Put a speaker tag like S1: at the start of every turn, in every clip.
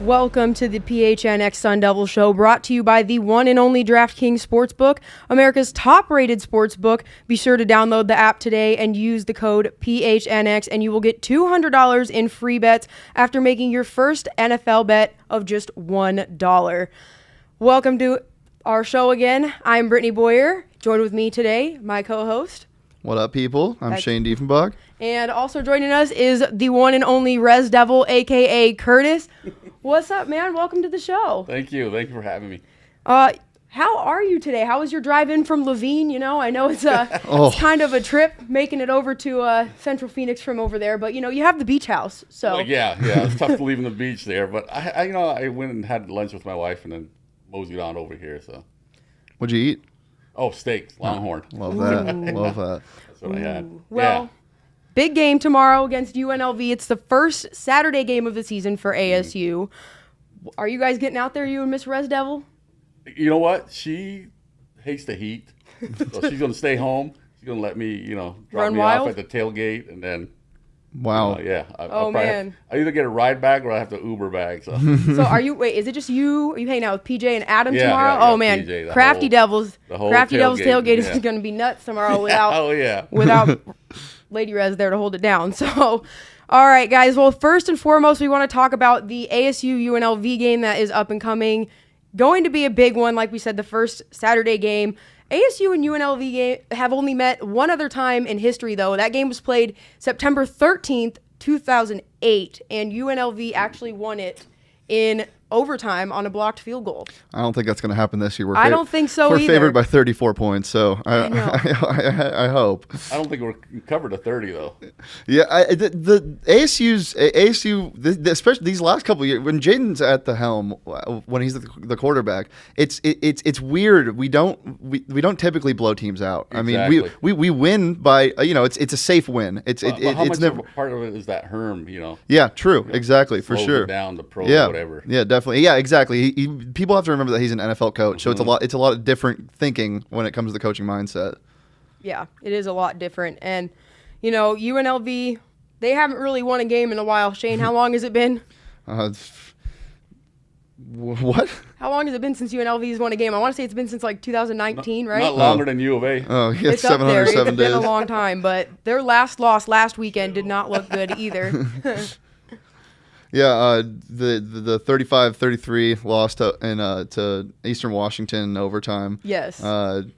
S1: Welcome to the PHNX Sun Devil Show, brought to you by the one and only Draftkings Sportsbook, America's top-rated sportsbook. Be sure to download the app today and use the code PHNX, and you will get $200 in free bets after making your first NFL bet of just $1. Welcome to our show again. I'm Brittany Boyer. Joined with me today, my co-host.
S2: What up, people? I'm Shane Diefenbach.
S1: And also joining us is the one and only Rez Devil, a.k.a. Curtis. What's up, man? Welcome to the show.
S3: Thank you. Thank you for having me.
S1: How are you today? How was your drive in from Levine? You know, I know it's it's kind of a trip making it over to Central Phoenix from over there, but you know, you have the beach house. So
S3: yeah, it's tough leaving the beach there, but I went and had lunch with my wife and then moseyed on over here. So,
S2: What'd you eat?
S3: Oh, steaks, Longhorn.
S2: Love that. Love that.
S3: That's what I had.
S1: Well,
S3: yeah.
S1: Big game tomorrow against UNLV. It's the first Saturday game of the season for ASU. Are you guys getting out there, you and Miss Rez Devil?
S3: You know what? She hates the heat, so she's going to stay home. She's going to let me, drop me off at the tailgate, and then.
S2: Wow.
S3: I either get a ride back or I have to Uber back. So,
S1: is it just you? Are you hanging out with PJ and Adam tomorrow?
S3: Yeah,
S1: oh man,
S3: PJ,
S1: Crafty Devil's tailgate is
S3: yeah.
S1: going to be nuts tomorrow without
S3: yeah.
S1: without Lady Rez there to hold it down. So, all right, guys. Well, first and foremost, we want to talk about the ASU UNLV game that is up and coming. Going to be a big one, like we said, the first Saturday game. ASU and UNLV have only met one other time in history, though. That game was played September 13th, 2008, and UNLV actually won it in overtime on a blocked field goal.
S2: I don't think that's going to happen this year.
S1: I don't think so
S2: We're
S1: either.
S2: favored by 34 points, so I hope.
S3: I don't think we're covered a 30, though.
S2: Yeah, the ASU, especially these last couple of years, when Jaden's at the helm, when he's the quarterback, it's weird. We don't typically blow teams out.
S3: Exactly.
S2: I mean, we win by it's a safe win. It's never
S3: part of it is that Herm,
S2: Yeah, true, exactly, for sure.
S3: It down the pro, whatever.
S2: Yeah, definitely. Yeah, exactly. People have to remember that he's an NFL coach, so it's a lot of different thinking when it comes to the coaching mindset.
S1: Yeah, it is a lot different. And, UNLV, they haven't really won a game in a while. Shane, how long has it been?
S2: What?
S1: How long has it been since UNLV has won a game? I want to say it's been since like 2019, right?
S3: Not longer than U of A.
S2: Oh, yeah,
S1: it's up there.
S2: 707
S1: It's
S2: days.
S1: been a long time, but their last loss last weekend did not look good either.
S2: Yeah, the 35-33 loss to Eastern Washington in overtime.
S1: Yes.
S2: The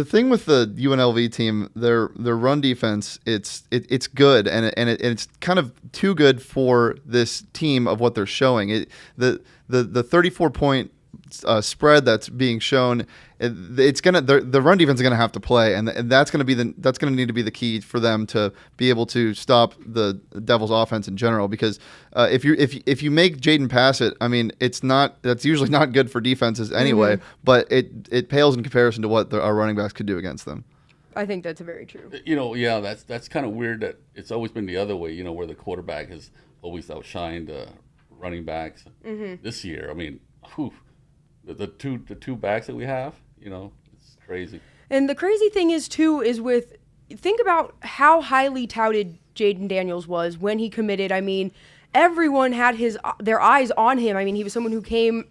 S2: thing with the UNLV team, their run defense, it's good, and it's kind of too good for this team of what they're showing. The 34-point spread that's being shown, the run defense is gonna have to play, and that's gonna need to be the key for them to be able to stop the Devils' offense in general. Because if you make Jaden pass it, I mean, that's usually not good for defenses anyway. Mm-hmm. But it pales in comparison to what our running backs could do against them.
S1: I think that's very true.
S3: That's kind of weird that it's always been the other way. Where the quarterback has always outshined running backs. Mm-hmm. This year, I mean, the two backs that we have, it's crazy.
S1: And the crazy thing is think about how highly touted Jaden Daniels was when he committed. I mean, everyone had their eyes on him. I mean, he was someone who came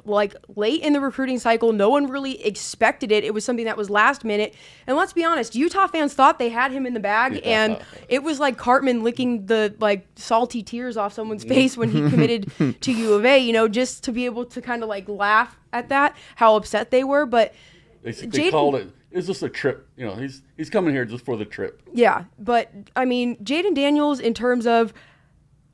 S1: like late in the recruiting cycle. No one really expected it. It was something that was last minute. And let's be honest, Utah fans thought they had him in the bag, and it was like Cartman licking the salty tears off someone's face when he committed to U of A, just to be able to kind of laugh at that, how upset they were. But
S3: they called it's just a trip. He's coming here just for the trip.
S1: Yeah, but I mean, Jaden Daniels, in terms of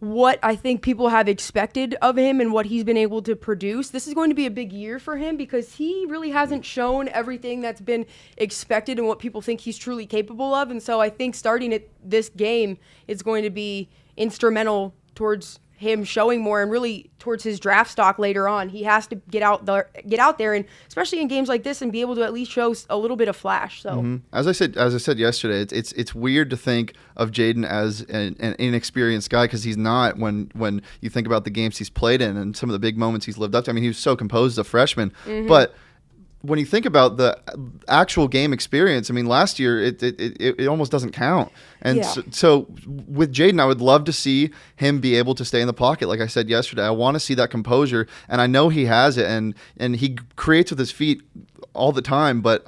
S1: what I think people have expected of him and what he's been able to produce, this is going to be a big year for him because he really hasn't shown everything that's been expected and what people think he's truly capable of. And so I think starting at this game is going to be instrumental towards him showing more and really towards his draft stock later on. He has to get out there, and especially in games like this, and be able to at least show a little bit of flash. So,
S2: as I said yesterday, it's weird to think of Jaden as an inexperienced guy, because he's not. When you think about the games he's played in and some of the big moments he's lived up to, I mean, he was so composed as a freshman, but when you think about the actual game experience, I mean, last year it almost doesn't count. And
S1: Yeah.
S2: so with Jaden, I would love to see him be able to stay in the pocket. Like I said yesterday, I want to see that composure, and I know he has it, and he creates with his feet all the time. But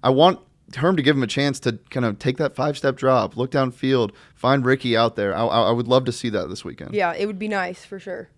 S2: I want Herm to give him a chance to kind of take that 5-step drop, look downfield, find Ricky out there. I would love to see that this weekend.
S1: Yeah, it would be nice for sure.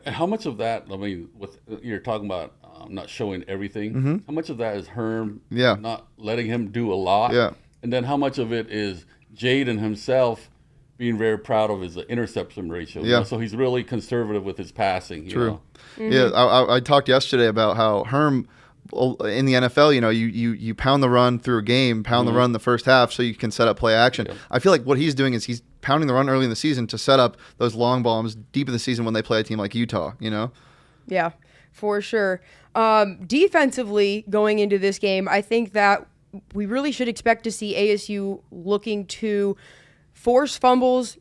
S3: How much of that, I mean, with you're talking about not showing everything,
S2: Mm-hmm.
S3: how much of that is Herm
S2: Yeah.
S3: not letting him do a lot?
S2: Yeah.
S3: And then how much of it is Jaden himself being very proud of his interception ratio?
S2: Yeah.
S3: So he's really conservative with his passing. You
S2: True.
S3: know?
S2: Yeah, I talked yesterday about how Herm in the NFL, you pound the run through a game, pound the run in the first half so you can set up play action.
S3: Yeah.
S2: I feel like what he's doing is he's pounding the run early in the season to set up those long bombs deep in the season when they play a team like Utah,
S1: Yeah, for sure. Defensively, going into this game, I think that we really should expect to see ASU looking to force fumbles,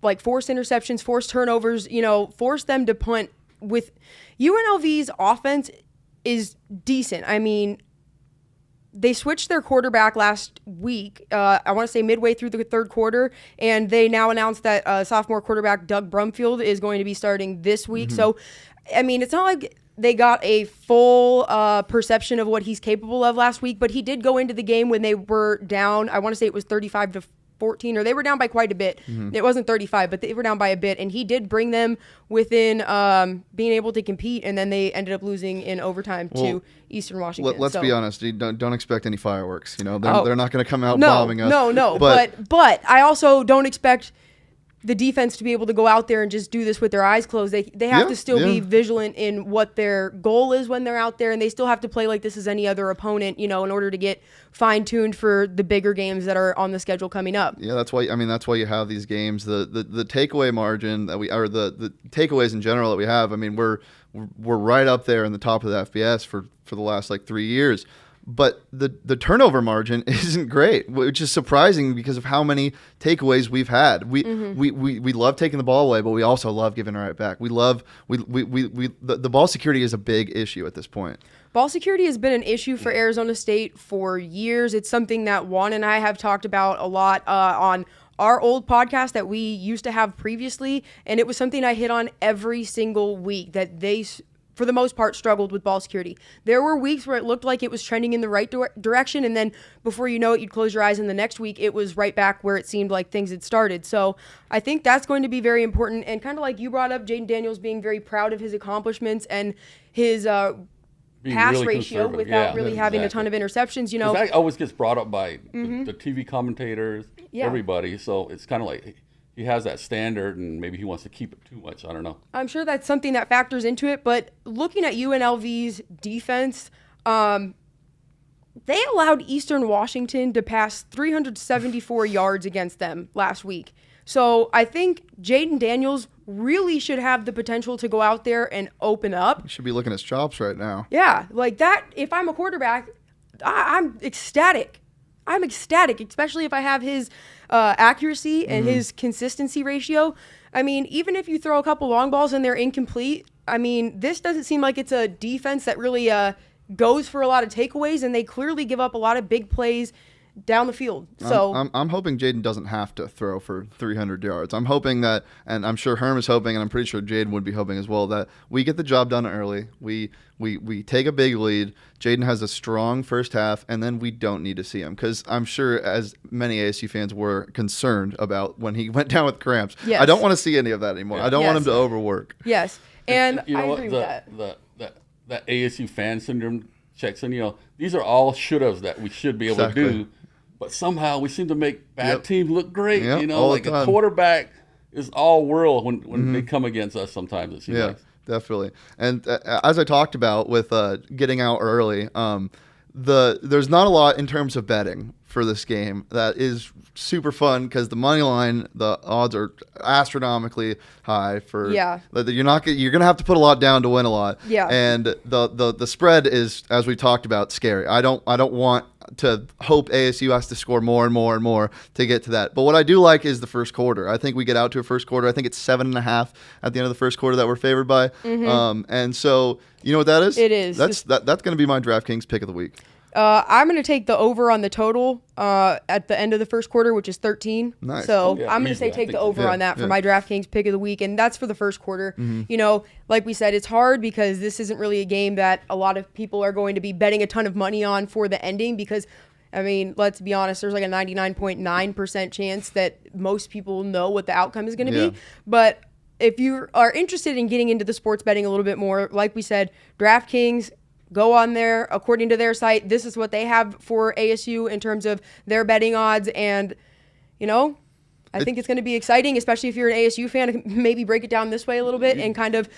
S1: like force interceptions, force turnovers, force them to punt. With UNLV's offense is decent. I mean, they switched their quarterback last week, I want to say midway through the third quarter, and they now announced that sophomore quarterback Doug Brumfield is going to be starting this week. So, I mean, it's not like they got a full perception of what he's capable of last week, but he did go into the game when they were down. I want to say it was 35-14, or they were down by quite a bit. It wasn't 35, but they were down by a bit, and he did bring them within being able to compete, and then they ended up losing in overtime to Eastern Washington.
S2: Let's be honest, don't expect any fireworks. They're not going to come out
S1: No,
S2: bombing us.
S1: no. But I also don't expect the defense to be able to go out there and just do this with their eyes closed. They have to still be vigilant in what their goal is when they're out there, and they still have to play like this is any other opponent, in order to get fine-tuned for the bigger games that are on the schedule coming up.
S2: Yeah, that's why you have these games. The takeaway margin that the takeaways in general that we have. I mean, we're right up there in the top of the FBS for the last 3 years. But the turnover margin isn't great, which is surprising because of how many takeaways we've had. We love taking the ball away, but we also love giving it right back. The ball security is a big issue at this point.
S1: Ball security has been an issue for Arizona State for years. It's something that Juan and I have talked about a lot on our old podcast that we used to have previously, and it was something I hit on every single week, that they, for the most part, struggled with ball security. There were weeks where it looked like it was trending in the right direction, and then before you know it, you'd close your eyes, and the next week it was right back where it seemed like things had started. So I think that's going to be very important, and kind of like you brought up, Jaden Daniels being very proud of his accomplishments and his pass
S3: really
S1: ratio without really having a ton of interceptions.
S3: That always gets brought up by the TV commentators, everybody. So it's kind of like he has that standard, and maybe he wants to keep it too much. I don't know.
S1: I'm sure that's something that factors into it. But looking at UNLV's defense, they allowed Eastern Washington to pass 374 yards against them last week. So I think Jaden Daniels really should have the potential to go out there and open up.
S2: You should be looking at his chops right now.
S1: Yeah, like that. If I'm a quarterback, I'm ecstatic. I'm ecstatic, especially if I have his accuracy and his consistency ratio. I mean, even if you throw a couple long balls and they're incomplete, I mean, this doesn't seem like it's a defense that really goes for a lot of takeaways, and they clearly give up a lot of big plays down the field. So
S2: I'm hoping Jaden doesn't have to throw for 300 yards. I'm hoping that, and I'm sure Herm is hoping, and I'm pretty sure Jaden would be hoping as well, that we get the job done early. We take a big lead. Jaden has a strong first half, and then we don't need to see him, because I'm sure as many ASU fans were concerned about when he went down with cramps.
S1: Yes.
S2: I don't want to see any of that anymore. I don't want him to overwork.
S1: Yes, and
S3: you know
S1: I agree
S3: what?
S1: with that.
S3: That ASU fan syndrome checks in. These are all should-haves that we should be able to do. But somehow we seem to make bad teams look great. Like a quarterback is all world when they come against us sometimes. It seems like.
S2: Definitely. And as I talked about with getting out early, there's not a lot in terms of betting for this game that is super fun because the money line, the odds are astronomically high for.
S1: Yeah.
S2: You're gonna have to put a lot down to win a lot.
S1: Yeah.
S2: And the spread is, as we talked about, scary. I don't want to hope ASU has to score more and more and more to get to that. But what I do like is the first quarter. I think we get out to a first quarter. I think it's 7.5 at the end of the first quarter that we're favored by. And so you know what that is?
S1: It is.
S2: That's going to be my DraftKings pick of the week.
S1: I'm going to take the over on the total at the end of the first quarter, which is 13.
S2: Nice.
S1: So
S3: Yeah,
S1: I'm going to say
S3: easy.
S1: take the
S3: I think-
S1: over on that for my DraftKings pick of the week, and that's for the first quarter. You know, like we said, it's hard because this isn't really a game that a lot of people are going to be betting a ton of money on for the ending because, I mean, let's be honest, there's like a 99.9% chance that most people know what the outcome is going to be. But if you are interested in getting into the sports betting a little bit more, like we said, DraftKings, go on there. According to their site, this is what they have for ASU in terms of their betting odds. And, you know, I think it's going to be exciting, especially if you're an ASU fan, maybe break it down this way a little bit and kind of,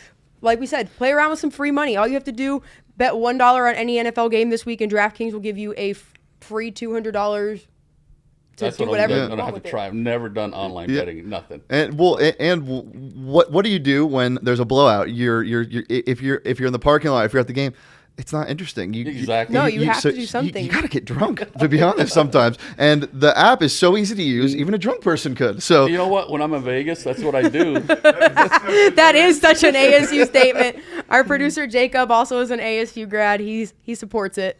S1: like we said, play around with some free money. All you have to do, bet $1 on any NFL game this week, and DraftKings will give you a free $200 to
S3: That's
S1: do
S3: what
S1: whatever
S3: I'm
S1: you
S3: going to
S1: want
S3: have
S1: with
S3: to
S1: it.
S3: try. I've never done online betting, nothing.
S2: And what do you do when there's a blowout? If you're in the parking lot, if you're at the game, it's not interesting.
S3: Exactly.
S1: No, you have to do something.
S2: You got to get drunk, to be honest, sometimes. And the app is so easy to use, even a drunk person could. So
S3: You know what? When I'm in Vegas, that's what I do.
S1: That is such an ASU statement. Our producer Jacob also is an ASU grad. He supports it.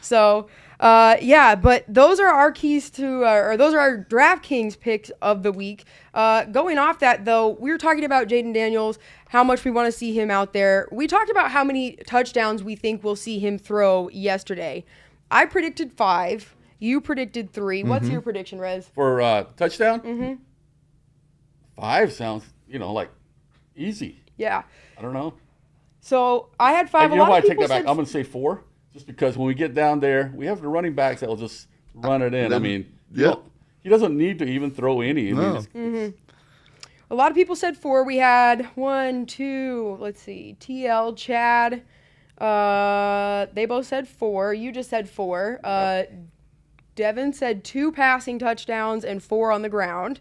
S1: So, but those are our keys to, or those are our DraftKings picks of the week. Going off that, though, we were talking about Jaden Daniels, how much we want to see him out there. We talked about how many touchdowns we think we'll see him throw yesterday. I predicted 5. You predicted 3. What's your prediction, Rez?
S3: For touchdown? 5 sounds, like easy.
S1: Yeah.
S3: I don't know.
S1: So I had 5.
S3: And
S1: A
S3: you know
S1: lot
S3: what? I
S1: of
S3: take
S1: people
S3: that back.
S1: said
S3: I'm going to say 4, just because when we get down there, we have the running backs that will just run it in. I mean, he doesn't need to even throw any. I mean,
S2: No.
S1: A lot of people said 4. We had 1, 2, let's see, TL, Chad. They both said 4. You just said 4. Devin said 2 passing touchdowns and 4 on the ground.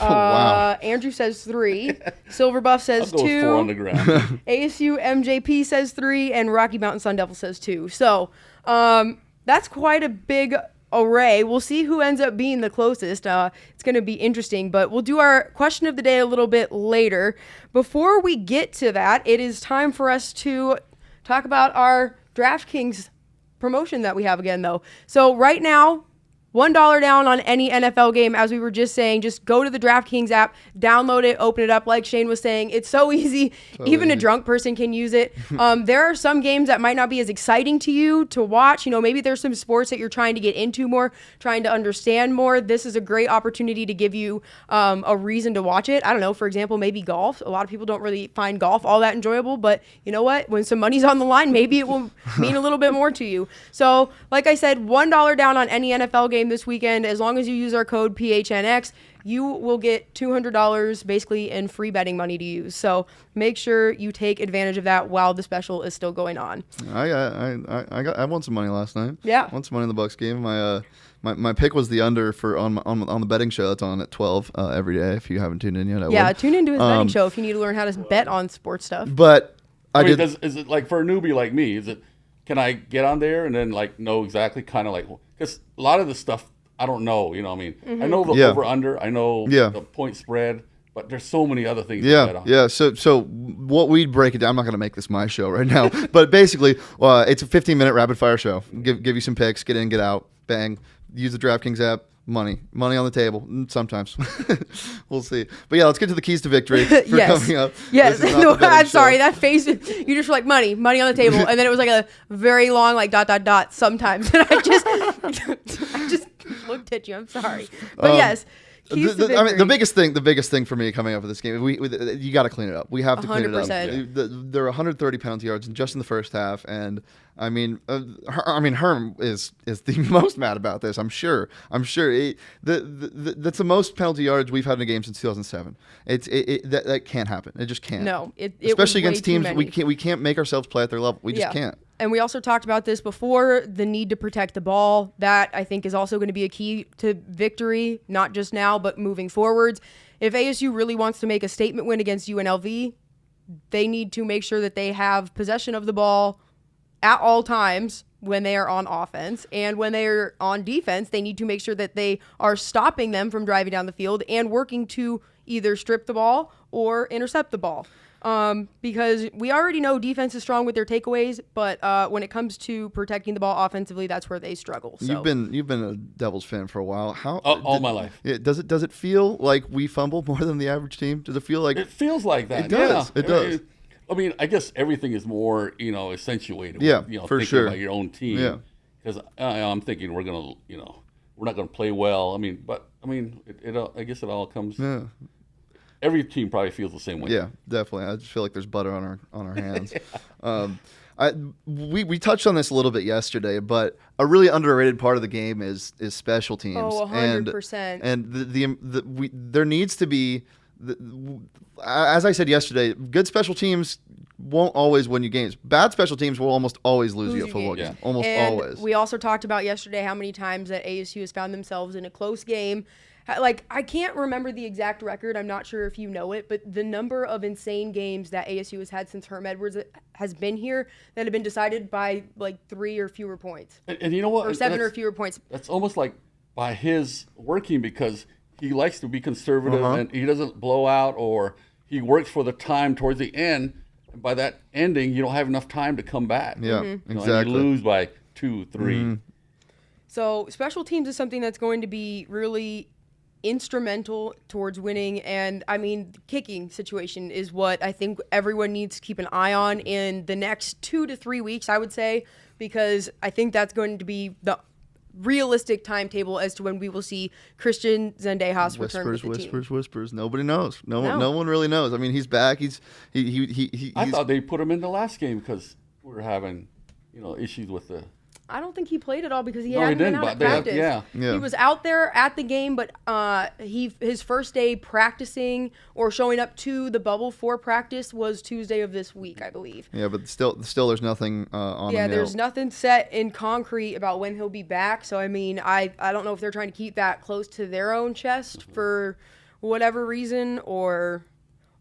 S2: Wow.
S1: Andrew says 3. Silverbuff says
S3: I'll go
S1: 2.
S3: 4 on the ground.
S1: ASU MJP says 3, and Rocky Mountain Sun Devil says 2. So that's quite a big array. We'll see who ends up being the closest. It's going to be interesting, but we'll do our question of the day a little bit later. Before we get to that, it is time for us to talk about our DraftKings promotion that we have again, though. So right now, $1 down on any NFL game, as we were just saying. Just go to the DraftKings app, download it, open it up. Like Shane was saying, it's so easy. Even a drunk person can use it. There are some games that might not be as exciting to you to watch. Maybe there's some sports that you're trying to get into more, trying to understand more. This is a great opportunity to give you a reason to watch it. I don't know, for example, maybe golf. A lot of people don't really find golf all that enjoyable, but you know what? When some money's on the line, maybe it will mean a little bit more to you. So, like I said, $1 down on any NFL game this weekend. As long as you use our code PHNX, you will get $200 basically in free betting money to use. So make sure you take advantage of that while the special is still going on.
S2: I won some money last night.
S1: Yeah.
S2: Won some money in the Bucks game. My pick was the under for on the betting show that's on at 12 every day. If you haven't tuned in yet, I would.
S1: Tune into his betting show if you need to learn how to bet on sports stuff.
S2: But
S3: Is it like for a newbie like me? Can I get on there and then know exactly because a lot of the stuff I don't know. I mean, I know the over under, I know the point spread, but there's so many other things. to bet on.
S2: Yeah. So what we break it down. I'm not going to make this my show right now, but basically, it's a 15-minute rapid fire show. Give you some picks, get in, get out, bang. Use the DraftKings app. Money on the table. Sometimes we'll see. But yeah, let's get to the keys to victory for coming up.
S1: Yes.
S2: This is not the betting
S1: I'm sorry.
S2: show.
S1: That face, you just were like money on the table, and then it was like a very long dot sometimes, and I just looked at you. I'm sorry, but yes. Keys to victory.
S2: I mean, the biggest thing for me coming up with this game, you got to clean it up. We have to clean it up.
S1: 100%.
S2: There are 130 penalty yards just in the first half, and I mean, Herm is the most mad about this. I'm sure. That's the most penalty yards we've had in a game since 2007. That can't happen. It just can't.
S1: No,
S2: especially
S1: was way
S2: against teams
S1: too many.
S2: we can't make ourselves play at their level. We just can't.
S1: And we also talked about this before, the need to protect the ball. That, I think, is also going to be a key to victory, not just now, but moving forwards. If ASU really wants to make a statement win against UNLV, they need to make sure that they have possession of the ball at all times when they are on offense. And when they are on defense, they need to make sure that they are stopping them from driving down the field and working to either strip the ball or intercept the ball. Because we already know defense is strong with their takeaways, but when it comes to protecting the ball offensively, that's where they struggle. So.
S2: You've been a Devils fan for a while. How
S3: all my life?
S2: Does it feel like we fumble more than the average team? Does it feel like
S3: it feels like that?
S2: It does.
S3: Yeah.
S2: It does.
S3: I mean, I guess everything is more accentuated.
S2: Yeah,
S3: with,
S2: for
S3: thinking
S2: sure.
S3: about your own team.
S2: Yeah.
S3: Because I'm thinking we're not gonna play well. I mean, I guess it all comes.
S2: Yeah.
S3: Every team probably feels the same way.
S2: Yeah, definitely. I just feel like there's butter on our hands. We touched on this a little bit yesterday, but a really underrated part of the game is special teams.
S1: Oh, 100%.
S2: And there needs to be, as I said yesterday, good special teams won't always win you games. Bad special teams will almost always lose you a football game.
S3: Yeah.
S2: Almost
S1: and
S2: always.
S1: We also talked about yesterday how many times that ASU has found themselves in a close game. Like, I can't remember the exact record. I'm not sure if you know it, but the number of insane games that ASU has had since Herm Edwards has been here that have been decided by like 3 or fewer points.
S3: And you know what?
S1: Or 7 or fewer points.
S3: That's almost like by his working, because he likes to be conservative and he doesn't blow out, or he works for the time towards the end. And by that ending, you don't have enough time to come back.
S2: Yeah, exactly.
S3: And you lose by 2, 3.
S1: So special teams is something that's going to be really instrumental towards winning. And I mean, the kicking situation is what I think everyone needs to keep an eye on in the next 2 to 3 weeks, I would say, because I think that's going to be the realistic timetable as to when we will see Christian Zendejas return with the team.
S2: Whispers. Nobody knows. No one really knows. I mean, he's back.
S3: I thought they put him in the last game because we were having, issues with the.
S1: I don't think he played at all because he
S3: No,
S1: hadn't
S3: he
S1: been
S3: didn't,
S1: out at
S3: but
S1: practice.
S3: yeah.
S1: He was out there at the game, but his first day practicing or showing up to the bubble for practice was Tuesday of this week, I believe.
S2: Yeah, but still there's nothing on him.
S1: Yeah, there's nothing set in concrete about when he'll be back. So, I mean, I don't know if they're trying to keep that close to their own chest for whatever reason or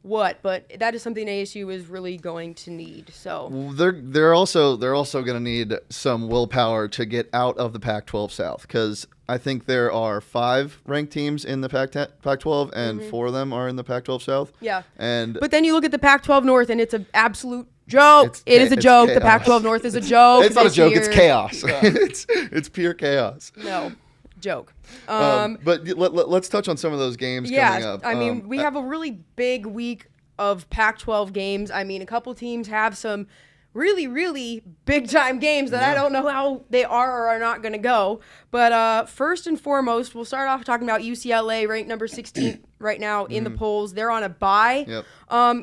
S1: what, but that is something ASU is really going to need. So
S2: they're also going to need some willpower to get out of the Pac-12 South, because I think there are 5 ranked teams in the Pac-12 and 4 of them are in the Pac-12 South.
S1: Yeah,
S2: but
S1: then you look at the Pac-12 North and it's an absolute joke. It is a joke. The Pac-12 North is a joke.
S2: It's not a joke.
S1: Year.
S2: It's chaos. it's pure chaos.
S1: No. Joke.
S2: But let's touch on some of those games coming up.
S1: I mean, we have a really big week of Pac-12 games. I mean, a couple teams have some really, really big-time games that I don't know how they are or are not going to go. But first and foremost, we'll start off talking about UCLA, ranked number 16 right now in the polls. They're on a bye.
S2: Yep.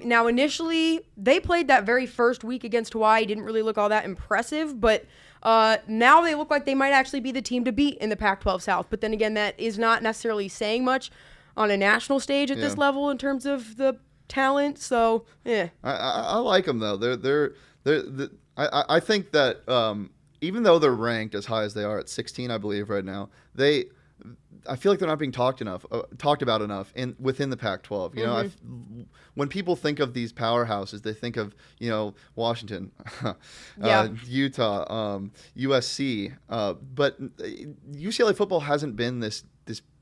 S1: Now, initially, they played that very first week against Hawaii. Didn't really look all that impressive, but now they look like they might actually be the team to beat in the Pac-12 South. But then again, that is not necessarily saying much on a national stage at this level in terms of the talent. So, yeah.
S2: I like them though. I think that even though they're ranked as high as they are at 16, I believe right now, I feel like they're not being talked about enough within the Pac-12. You know, when people think of these powerhouses, they think of Washington, Utah, USC, but UCLA football hasn't been this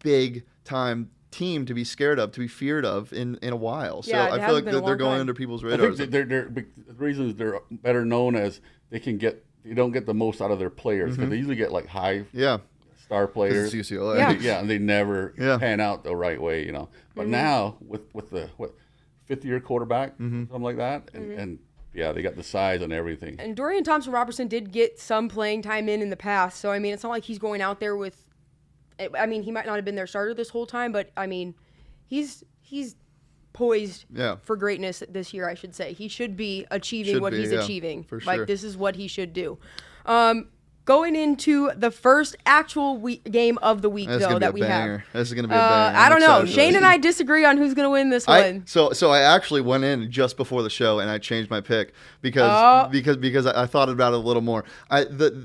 S2: big time team to be scared of, to be feared of in a while. So I feel like they're going under people's radars.
S3: I think the reason is they're better known as they don't get the most out of their players, because they usually get like high star players.
S2: It's UCLA.
S3: And they never pan out the right way, But now with the fifth-year quarterback, something like that, and they got the size and everything.
S1: And Dorian Thompson-Robertson did get some playing time in the past, so I mean, it's not like he's going out there with. I mean, he might not have been their starter this whole time, but I mean, he's poised for greatness this year, I should say. He should be achieving what he's achieving.
S2: For sure.
S1: Like, this is what he should do. going into the first actual game of the week,
S2: That's
S1: though,
S2: gonna be
S1: that
S2: a
S1: we
S2: banger.
S1: have.
S2: This is going to be a banger.
S1: I
S2: I'm
S1: don't know.
S2: excited for
S1: Shane
S2: this.
S1: and I disagree on who's going to win this one.
S2: So I actually went in just before the show and I changed my pick because I thought about it a little more.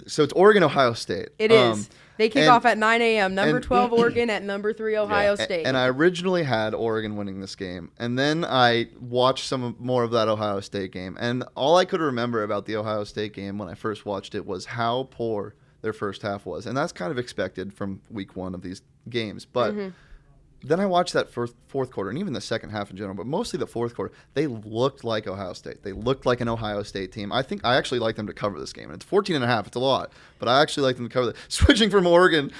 S2: So it's Oregon, Ohio State.
S1: It is. They kick off at 9 a.m. Number 12 Oregon at number 3 Ohio State.
S2: And I originally had Oregon winning this game, and then I watched more of that Ohio State game, and all I could remember about the Ohio State game when I first watched it was how poor their first half was, and that's kind of expected from week one of these games, but. Then I watched that fourth quarter, and even the second half in general, but mostly the fourth quarter. They looked like Ohio State. They looked like an Ohio State team. I think I actually like them to cover this game. And it's 14.5. It's a lot, but I actually like them to cover that. Switching from Oregon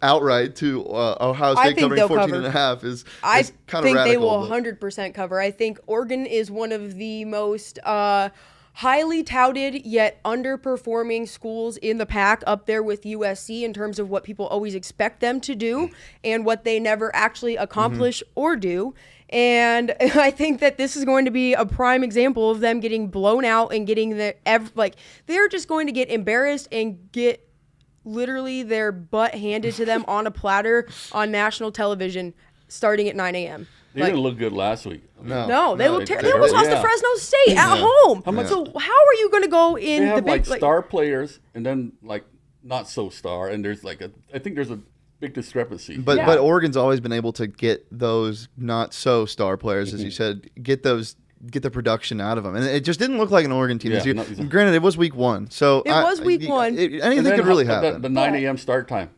S2: outright to Ohio State covering 14.5 is kind of radical.
S1: I think they will 100% cover. I think Oregon is one of the most highly touted yet underperforming schools in the pack, up there with USC in terms of what people always expect them to do and what they never actually accomplish or do. And I think that this is going to be a prime example of them getting blown out and getting they're just going to get embarrassed and get literally their butt handed to them on a platter on national television starting at 9 a.m.
S3: They didn't look good last week.
S1: No, they looked terrible. They almost lost to Fresno State at home. So how are you going to go in
S3: they have
S1: the big
S3: star players and then not so star, and there's I think there's a big discrepancy.
S2: But Oregon's always been able to get those not so star players, as you said, get the production out of them, and it just didn't look like an Oregon team this year. Granted, it was week one, so
S1: it was week one.
S2: Anything could really happen.
S3: The 9 a.m. start time.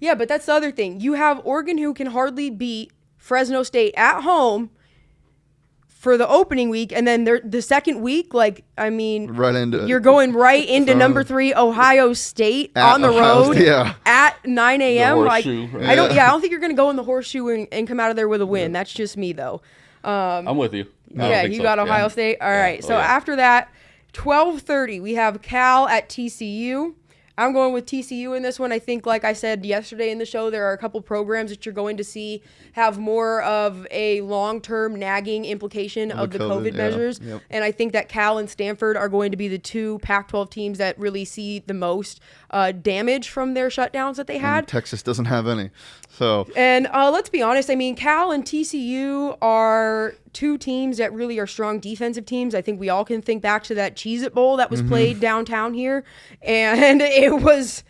S1: Yeah, but that's the other thing. You have Oregon, who can hardly beat Fresno State at home for the opening week, and then the second week, right into you're going right into number 3 Ohio State on the road at 9 a.m. I don't think you're going to go in the horseshoe and come out of there with a win. That's just me, though.
S3: I'm with you.
S1: You got Ohio State. All right. So after that, 12:30, we have Cal at TCU. I'm going with TCU in this one. I think, like I said yesterday in the show, there are a couple programs that you're going to see have more of a long-term nagging implication of the COVID measures. Yep. And I think that Cal and Stanford are going to be the two Pac-12 teams that really see the most damage from their shutdowns that they had.
S2: And Texas doesn't have any.
S1: And let's be honest, Cal and TCU are two teams that really are strong defensive teams. I think we all can think back to that Cheez-It Bowl that was played downtown here, and it was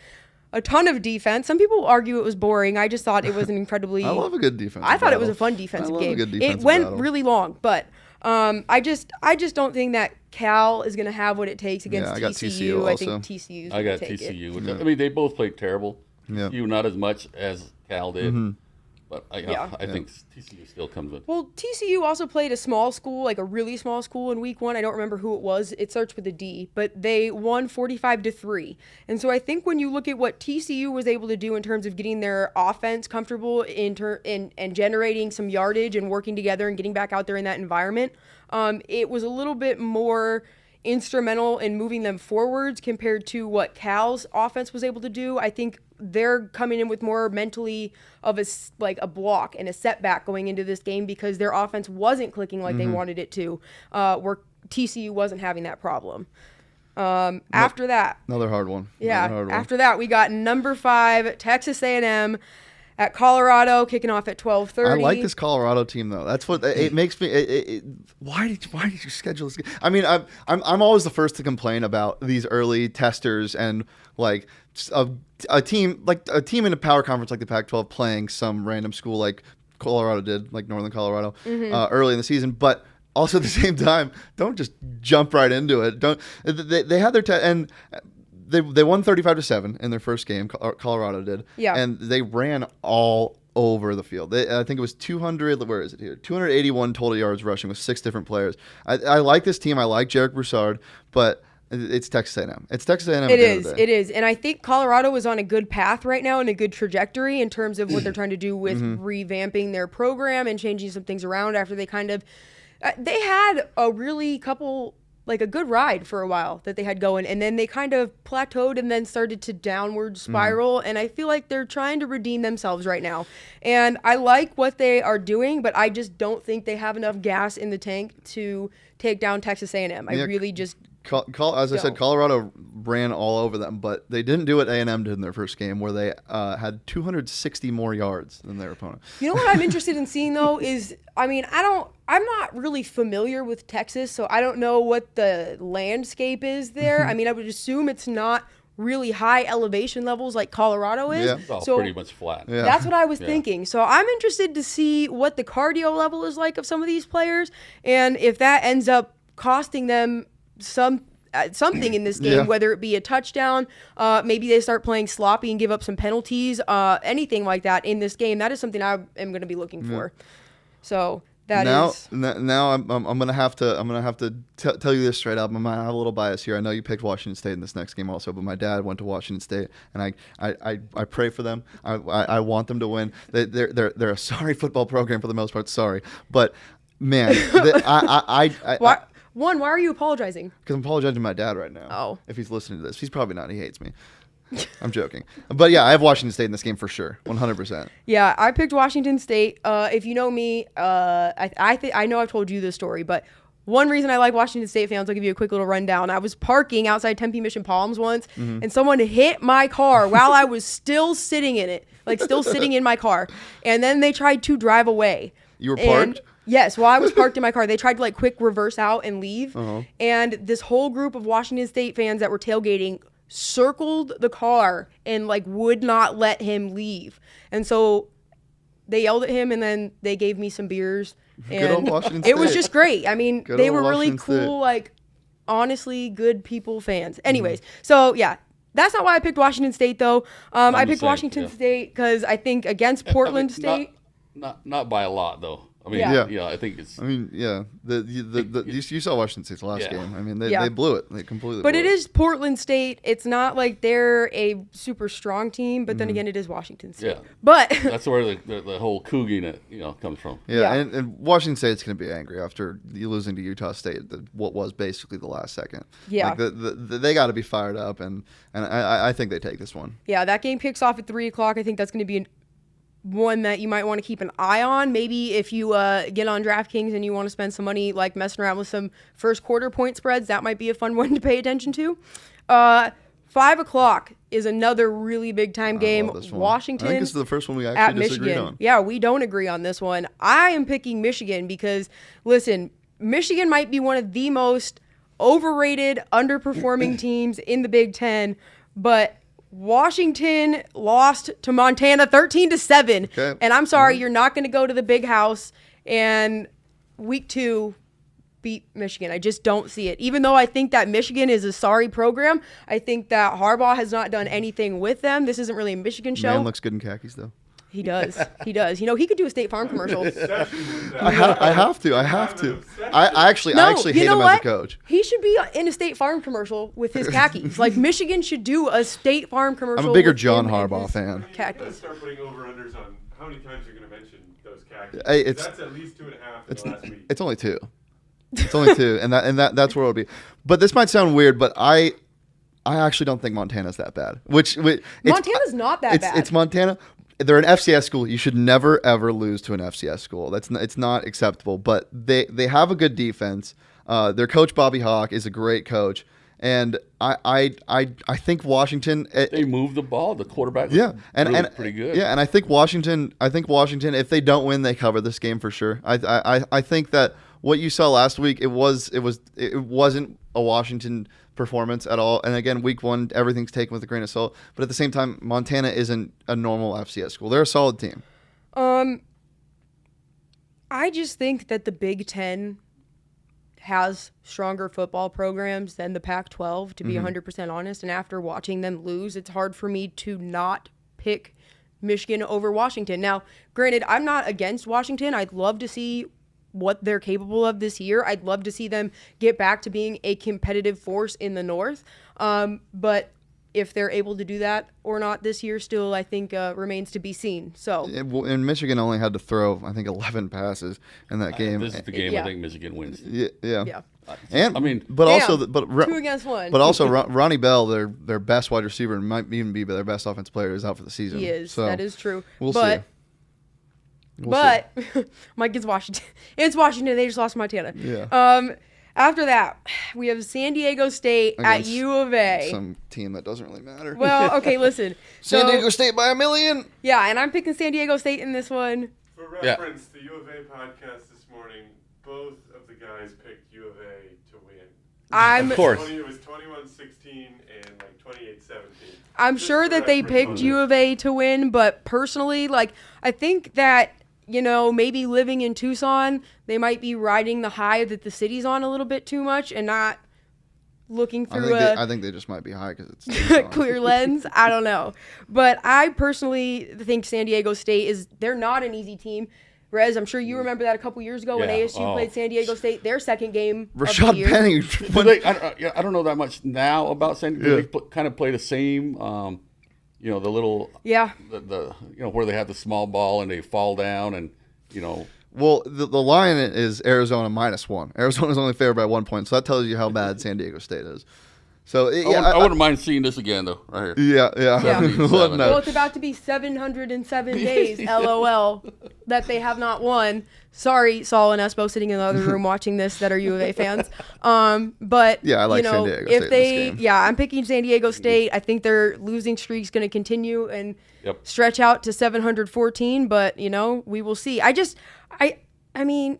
S1: a ton of defense. Some people argue it was boring. I just thought it was an incredibly...
S2: I love a good defense.
S1: I thought it was a fun defensive game. It went really long, but I just don't think that Cal is going to have what it takes against TCU.
S2: I got TCU also.
S1: I think TCU's going to take
S3: TCU.
S1: it.
S3: They both played terrible.
S2: Yeah.
S3: TCU not as much as Cal did. But I think TCU still comes in.
S1: Well, TCU also played a small school, a really small school in week one. I don't remember who it was. It starts with a D, but they won 45-3. And so I think when you look at what TCU was able to do in terms of getting their offense comfortable and generating some yardage and working together and getting back out there in that environment, it was a little bit more instrumental in moving them forwards compared to what Cal's offense was able to do. I think they're coming in with more mentally of a block and a setback going into this game because their offense wasn't clicking like they wanted it to, where TCU wasn't having that problem. After that,
S2: another hard one.
S1: After that, we got number 5 Texas A&M at Colorado, kicking off at 12:30.
S2: I like this Colorado team, though. That's what it makes me. Why did you schedule this? I'm always the first to complain about these early testers and a team in a power conference like the Pac-12 playing some random school like Colorado did, like Northern Colorado, early in the season, but. Also, at the same time, don't just jump right into it. They had their and they won 35-7 in their first game. Colorado did, and they ran all over the field. I think it was 200. Where is it here? 281 total yards rushing with 6 different players. I like this team. I like Jarek Broussard, but it's Texas A&M. It's Texas A&M.
S1: It is, and I think Colorado is on a good path right now and a good trajectory in terms of what they're trying to do with revamping their program and changing some things around after they kind of. They had a really a good ride for a while that they had going, and then they kind of plateaued and then started to downward spiral, and I feel like they're trying to redeem themselves right now. And I like what they are doing, but I just don't think they have enough gas in the tank to take down Texas A&M. I really just
S2: As I said, Colorado ran all over them, but they didn't do what A&M did in their first game, where they had 260 more yards than their opponent.
S1: You know what I'm interested in seeing though is, I mean, I'm not really familiar with Texas, so I don't know what the landscape is there. I mean, I would assume it's not really high elevation levels like Colorado is.
S2: Yeah.
S3: It's all
S1: So
S3: pretty much flat.
S2: Yeah.
S1: that's what I was thinking. So I'm interested to see what the cardio level is like of some of these players, and if that ends up costing them something in this game,
S2: Yeah.
S1: whether it be a touchdown, maybe they start playing sloppy and give up some penalties, anything like that in this game. That is something I am going to be looking for. So now
S2: I'm gonna have to tell you this straight up. I'm gonna have a little bias here. I know you picked Washington State in this next game also, but my dad went to Washington State, and I pray for them. I want them to win. They're a sorry football program for the most part. Sorry, but man,
S1: why are you apologizing?
S2: because I'm apologizing to my dad right now.
S1: Oh.
S2: If he's listening to this, he's probably not. He hates me. I'm joking, but yeah, I have Washington State in this game for sure, 100%.
S1: Yeah, I picked Washington State. If you know me, I know I've told you this story, but one reason I like Washington State fans, I'll give you a quick little rundown. I was parking outside Tempe Mission Palms once, and someone hit my car while I was still sitting in it, like still sitting in my car, and then they tried to drive away.
S2: You were parked?
S1: Yes, while I was parked in my car, they tried to like quick reverse out and leave, and this whole group of Washington State fans that were tailgating circled the car and like would not let him leave. And so they yelled at him, and then they gave me some beers.
S2: Good
S1: And
S2: old Washington
S1: it was
S2: State.
S1: just great. I mean,
S2: Good
S1: they
S2: old
S1: were really
S2: Washington
S1: cool,
S2: State.
S1: like honestly good people fans. Anyways, so yeah. That's not why I picked Washington State though. I
S3: the
S1: picked
S3: same,
S1: Washington
S3: yeah.
S1: State because I think against Portland State.
S3: Not by a lot though. I mean,
S1: Yeah.
S3: I think it's.
S2: I mean, yeah. You saw Washington State's last
S3: Yeah.
S2: game. I mean, they
S1: Yeah.
S2: blew it. They completely.
S1: But
S2: blew
S1: it is Portland State. It's not like they're a super strong team, but then again, it is Washington State.
S3: Yeah.
S1: But
S3: That's where the whole Couging comes from.
S2: Yeah,
S1: Yeah.
S2: And Washington State's going to be angry after you losing to Utah State, what was basically the last second.
S1: Yeah.
S2: Like they got to be fired up, and I think they take this one.
S1: yeah, that game kicks off at 3:00. I think that's going to be one that you might want to keep an eye on. Maybe if you get on DraftKings and you want to spend some money like messing around with some first quarter point spreads, that might be a fun one to pay attention to. 5:00 is another really big time game.
S2: I love this one.
S1: Washington
S2: I think this is the first one we
S1: at
S2: actually disagreed
S1: Michigan.
S2: on.
S1: Yeah, we don't agree on this one. I am picking Michigan because, listen, Michigan might be one of the most overrated, underperforming teams in the Big Ten, but Washington lost to Montana 13-7.
S2: Okay.
S1: And I'm sorry, you're not going to go to the big house and week 2 beat Michigan. I just don't see it. Even though I think that Michigan is a sorry program, I think that Harbaugh has not done anything with them. This isn't really a Michigan show.
S2: Man looks good in khakis though.
S1: He does. He does. You know, he could do a State Farm commercial.
S2: I have to. I actually hate
S1: you know
S2: him
S1: what?
S2: as a coach.
S1: He should be in a State Farm commercial with his khakis. Like Michigan should do a State Farm commercial.
S2: I'm a bigger
S1: with
S2: John
S1: him and
S2: Harbaugh
S1: his
S2: fan.
S4: Let's
S1: Khakis.
S4: start putting over-unders on how many times you're going to mention those khakis.
S2: Hey, it's-
S4: That's at least 2.5 in the last week.
S2: It's only 2. It's only 2, and that's where it'll be. But this might sound weird, but I actually don't think Montana's that bad.
S1: Montana's not that bad.
S2: It's Montana. They're an FCS school. You should never ever lose to an FCS school. It's not acceptable. But they have a good defense. Their coach Bobby Hawk is a great coach, and I think Washington.
S3: They move the ball. The quarterback.
S2: Yeah,
S3: and
S2: and
S3: pretty good.
S2: Yeah, and I think Washington. If they don't win, they cover this game for sure. I think that what you saw last week, it wasn't a Washington performance at all. And again, week 1, everything's taken with a grain of salt. But at the same time, Montana isn't a normal FCS school. They're a solid team.
S1: I just think that the Big Ten has stronger football programs than the Pac-12, to be 100% honest. And after watching them lose, it's hard for me to not pick Michigan over Washington. Now, granted, I'm not against Washington. I'd love to see what they're capable of this year. I'd love to see them get back to being a competitive force in the North. But if they're able to do that or not this year still, I think remains to be seen. So,
S2: And Michigan only had to throw, I think, 11 passes in that game.
S3: This is the game
S1: Yeah.
S3: I think Michigan wins.
S2: Yeah.
S1: yeah.
S2: And
S3: I mean,
S2: but
S1: Damn,
S2: also,
S1: 2 against 1.
S2: But also, Ronnie Bell, their best wide receiver, and might even be their best offensive player, is out for the season.
S1: He is.
S2: So
S1: That is true.
S2: We'll
S1: but
S2: see.
S1: Mike gets Washington. It's Washington. They just lost Montana.
S2: Yeah.
S1: After that, we have San Diego State at
S2: Against
S1: U of A.
S2: Some team that doesn't really matter.
S1: Well, okay, listen.
S2: San
S1: So-
S2: Diego State by 1,000,000.
S1: Yeah, and I'm picking San Diego State in this one.
S4: For reference, the U of A podcast this morning, both of the guys picked U of A to win.
S3: Of course.
S4: It was 21-16 and like 28-17.
S1: I'm
S4: Just
S1: sure
S4: for
S1: that they
S4: reference
S1: picked
S4: on
S1: U
S4: that.
S1: of A to win, but personally, like, I think that, you know, maybe living in Tucson, they might be riding the high that the city's on a little bit too much and not looking through
S2: I think they just might be high because it's Tucson.
S1: clear lens. I don't know. But I personally think San Diego State they're not an easy team. Rez, I'm sure you remember that a couple years ago when
S3: Yeah.
S1: ASU played San Diego State, their second game of the
S2: Rashad
S1: year.
S2: Penny.
S3: I don't know that much now about San Diego.
S2: Yeah.
S3: They kind of play the same, you know, the little,
S1: Yeah.
S3: the you know, where they have the small ball and they fall down and, you know.
S2: Well, the line is Arizona -1. Arizona's only favored by 1 point, so that tells you how bad San Diego State is. So
S3: I wouldn't mind seeing this again, though, right here.
S2: Yeah.
S1: Yeah.
S3: 77.
S1: Well, it's about to be 707 days, LOL, that they have not won. Sorry, Saul and Espo sitting in the other room watching this that are U of A fans. But
S2: Yeah, I like
S1: you know,
S2: San Diego
S1: if
S2: State
S1: they,
S2: in this game.
S1: yeah, I'm picking San Diego State. I think their losing streak's going to continue and
S3: Yep.
S1: stretch out to 714. But you know, we will see. I mean,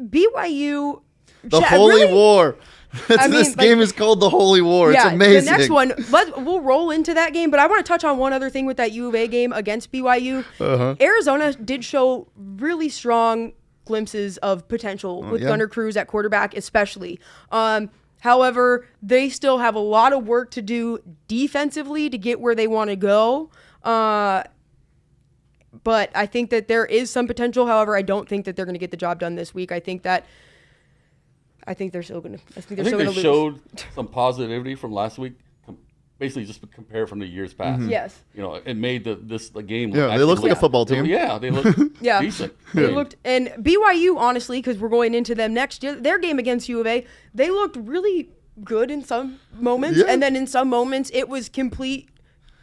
S1: BYU.
S2: The
S1: Chad,
S2: Holy
S1: really-
S2: War.
S1: I mean,
S2: This
S1: like-
S2: game is called the Holy War.
S1: Yeah,
S2: it's amazing.
S1: the next one, we'll roll into that game, but I want to touch on one other thing with that U of A game against BYU.
S2: Uh-huh.
S1: Arizona did show really strong glimpses of potential with
S2: yeah.
S1: Gunnar Cruz at quarterback, especially. However, they still have a lot of work to do defensively to get where they want to go. But I think that there is some potential. However, I don't think that they're going to get the job done this week. I think they're still going to. I think
S3: I
S1: they're still
S3: think
S1: going
S3: they
S1: to lose.
S3: showed some positivity from last week. Basically, just compare from the years past.
S1: Yes.
S3: You know, it made the game.
S2: Yeah, they
S3: actually
S2: looked like a football team.
S3: Yeah, they looked
S1: Yeah.
S3: decent.
S1: They looked, and BYU, honestly, because we're going into them next year, their game against U of A, they looked really good in some moments,
S2: Yeah.
S1: and then in some moments it was complete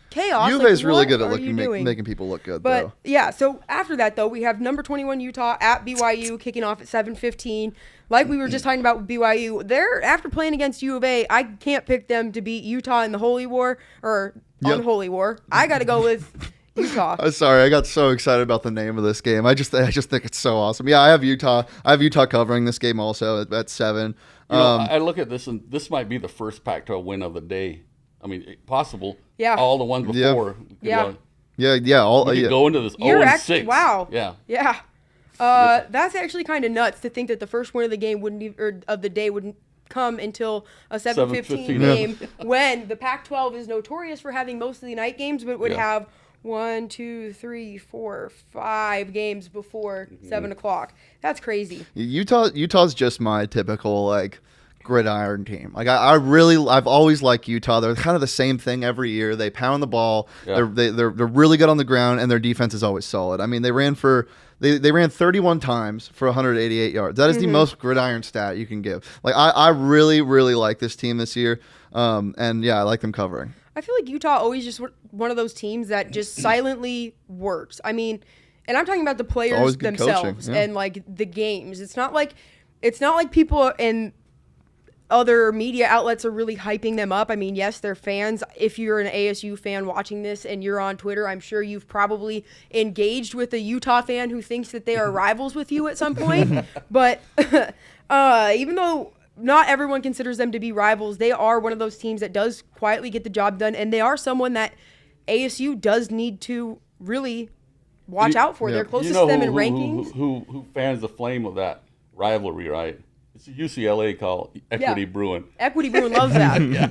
S1: chaos.
S2: U of A
S1: Like,
S2: is really
S1: what
S2: good at
S1: are you doing?
S2: making people look good,
S1: But
S2: though.
S1: yeah, so after that though, we have number 21 Utah at BYU kicking off at 7:15. Like we were just talking about with BYU, they're after playing against U of A, I can't pick them to beat Utah in the Holy War or
S2: Yep.
S1: Unholy War. I got to go with Utah.
S2: I'm sorry, I got so excited about the name of this game. I just think it's so awesome. Yeah, I have Utah. I have Utah covering this game also at 7.
S3: You know, I look at this, and this might be the first Pac-12 win of the day. I mean, possible.
S1: Yeah.
S3: All the ones
S2: Yeah.
S3: before.
S1: Yeah.
S2: Yeah.
S3: We could go into this
S1: You're
S3: 0-6.
S1: wow.
S3: Yeah.
S1: Yeah. That's actually kind of nuts to think that the first win of the game of the day wouldn't come until a 7:15
S3: 7:15.
S1: game when the Pac-12 is notorious for having most of the night games, but would
S3: Yeah.
S1: have 1, 2, 3, 4, 5 games before 7 o'clock. That's crazy.
S2: Utah's just my typical like gridiron team. Like I've always liked Utah. They're kind of the same thing every year. They pound the ball.
S3: Yeah.
S2: They're really good on the ground, and their defense is always solid. I mean, they ran 31 times for 188 yards. That is the most gridiron stat you can give. Like I really like this team this year. And yeah, I like them covering.
S1: I feel like Utah always just one of those teams that just silently works. I mean, and I'm talking about the players
S2: always good coaching,
S1: themselves
S2: yeah.
S1: and like the games. It's not like people in other media outlets are really hyping them up. I mean, yes, they're fans. If you're an ASU fan watching this and you're on Twitter, I'm sure you've probably engaged with a Utah fan who thinks that they are rivals with you at some point. But even though not everyone considers them to be rivals, they are one of those teams that does quietly get the job done, and they are someone that ASU does need to really watch out for.
S2: yeah.
S1: They're closest
S3: You know
S1: to them
S3: who,
S1: in rankings.
S3: Who fans the flame of that rivalry, right? It's a UCLA called Equity
S1: Yeah.
S3: Brewing.
S1: Equity Bruin loves that.
S3: Yeah.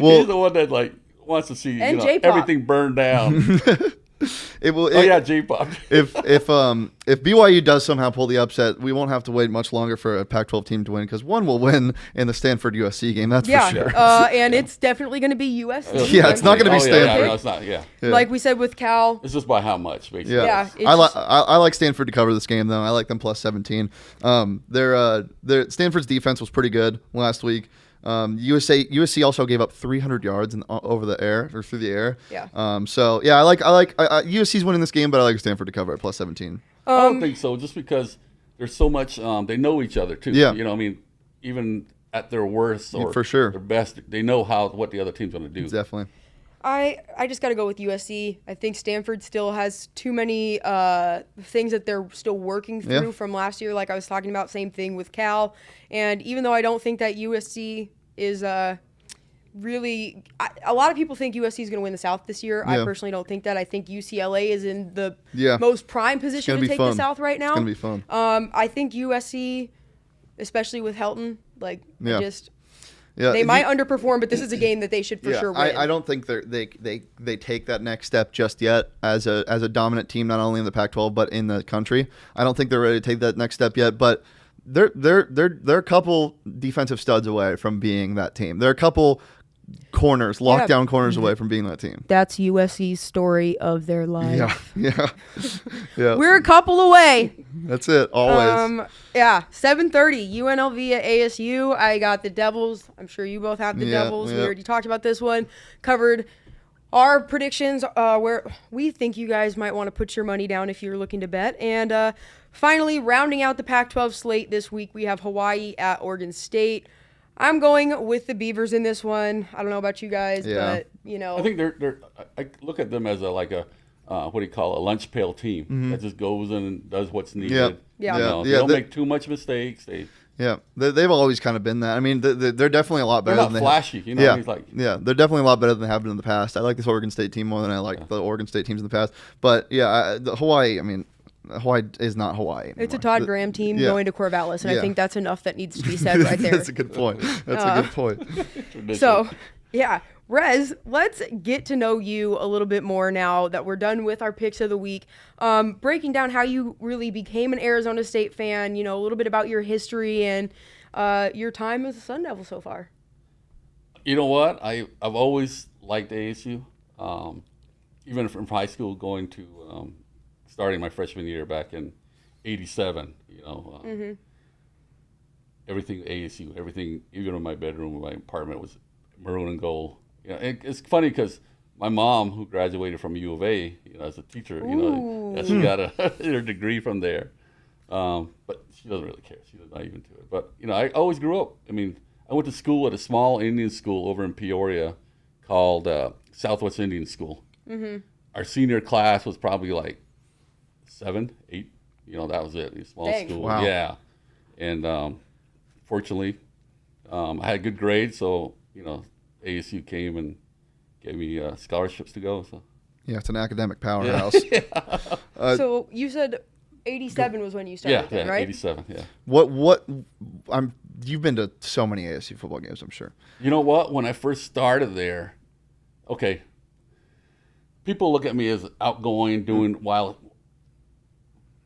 S2: Well-
S3: He's the one that like wants to see
S1: And J-Pop.
S3: everything burned down.
S2: It will.
S3: Oh yeah, J-pop.
S2: If BYU does somehow pull the upset, we won't have to wait much longer for a Pac-12 team to win because one will win in the Stanford USC game. That's
S1: Yeah,
S2: for sure.
S1: and it's definitely going to be USC.
S2: Yeah, it's not gonna be
S3: Yeah,
S2: Stanford.
S3: no, it's not. Yeah,
S1: Like we said with Cal.
S3: it's just by how much, basically.
S2: Yeah,
S1: Yeah,
S2: I
S1: it's
S2: I like Stanford to cover this game though. I like them plus 17. Their Stanford's defense was pretty good last week. USC also gave up 300 yards over the air or through the air.
S1: Yeah.
S2: So yeah, I like USC's winning this game, but I like Stanford to cover at plus 17.
S3: I don't think so, just because there's so much. They know each other too.
S2: Yeah.
S3: You know, I mean, even at their worst or
S2: for sure.
S3: their best, they know what the other team's going to do.
S2: Definitely.
S1: I just got to go with USC. I think Stanford still has too many things that they're still working through from last year, like I was talking about. Same thing with Cal. And even though I don't think that USC is really a lot of people think USC is going to win the South this year. I personally don't think that. I think UCLA is in the most prime position to take the South right now.
S2: It's going to be fun.
S1: I think USC, especially with Helton, like
S2: Yeah,
S1: they might underperform, but this is a game that they should for sure win.
S2: I don't think they take that next step just yet as a dominant team, not only in the Pac-12 but in the country. I don't think they're ready to take that next step yet, but they're a couple defensive studs away from being that team. They're a couple lockdown corners away from being that team.
S1: That's USC's story of their life.
S2: Yeah.
S1: We're a couple away.
S2: That's it, always.
S1: 7:30, UNLV at ASU. I got the Devils. I'm sure you both have the Devils. We already talked about this one. Covered our predictions where we think you guys might want to put your money down if you're looking to bet. And finally, rounding out the Pac-12 slate this week, we have Hawaii at Oregon State. I'm going with the Beavers in this one. I don't know about you guys, but
S3: I think they're. I look at them as a what do you call it, a lunch pail team that just goes in and does what's needed. They don't make too much mistakes.
S2: They've always kind of been that. I mean, they're definitely a lot better.
S3: They're not flashy, you know.
S2: They're definitely a lot better than they have been in the past. I like this Oregon State team more than I like the Oregon State teams in the past. But the Hawaii. I mean, Hawaii is not Hawaii anymore.
S1: It's a Todd Graham team going to Corvallis, and I think that's enough that needs to be said right there.
S2: That's a good point. A good point.
S1: So, Rez, let's get to know you a little bit more now that we're done with our picks of the week. Breaking down how you really became an Arizona State fan, a little bit about your history and your time as a Sun Devil so far.
S3: You know what? I've always liked ASU. Even from high school going to starting my freshman year back in '87, everything ASU, everything, even in my bedroom, my apartment was maroon and gold. It's funny because my mom, who graduated from U of A, as a teacher, she got her degree from there. But she doesn't really care. She's not even to it. But I always grew up. I mean, I went to school at a small Indian school over in Peoria called Southwest Indian School. Mm-hmm. Our senior class was probably like 7, 8. That was it. A small school.
S2: Wow.
S3: Yeah. And fortunately, I had good grades, so ASU came and gave me scholarships to go. So
S2: it's an academic powerhouse.
S1: So you said 87 was when you started, right?
S3: 87. Yeah.
S2: You've been to so many ASU football games, I'm sure.
S3: You know what? When I first started there, people look at me as outgoing, while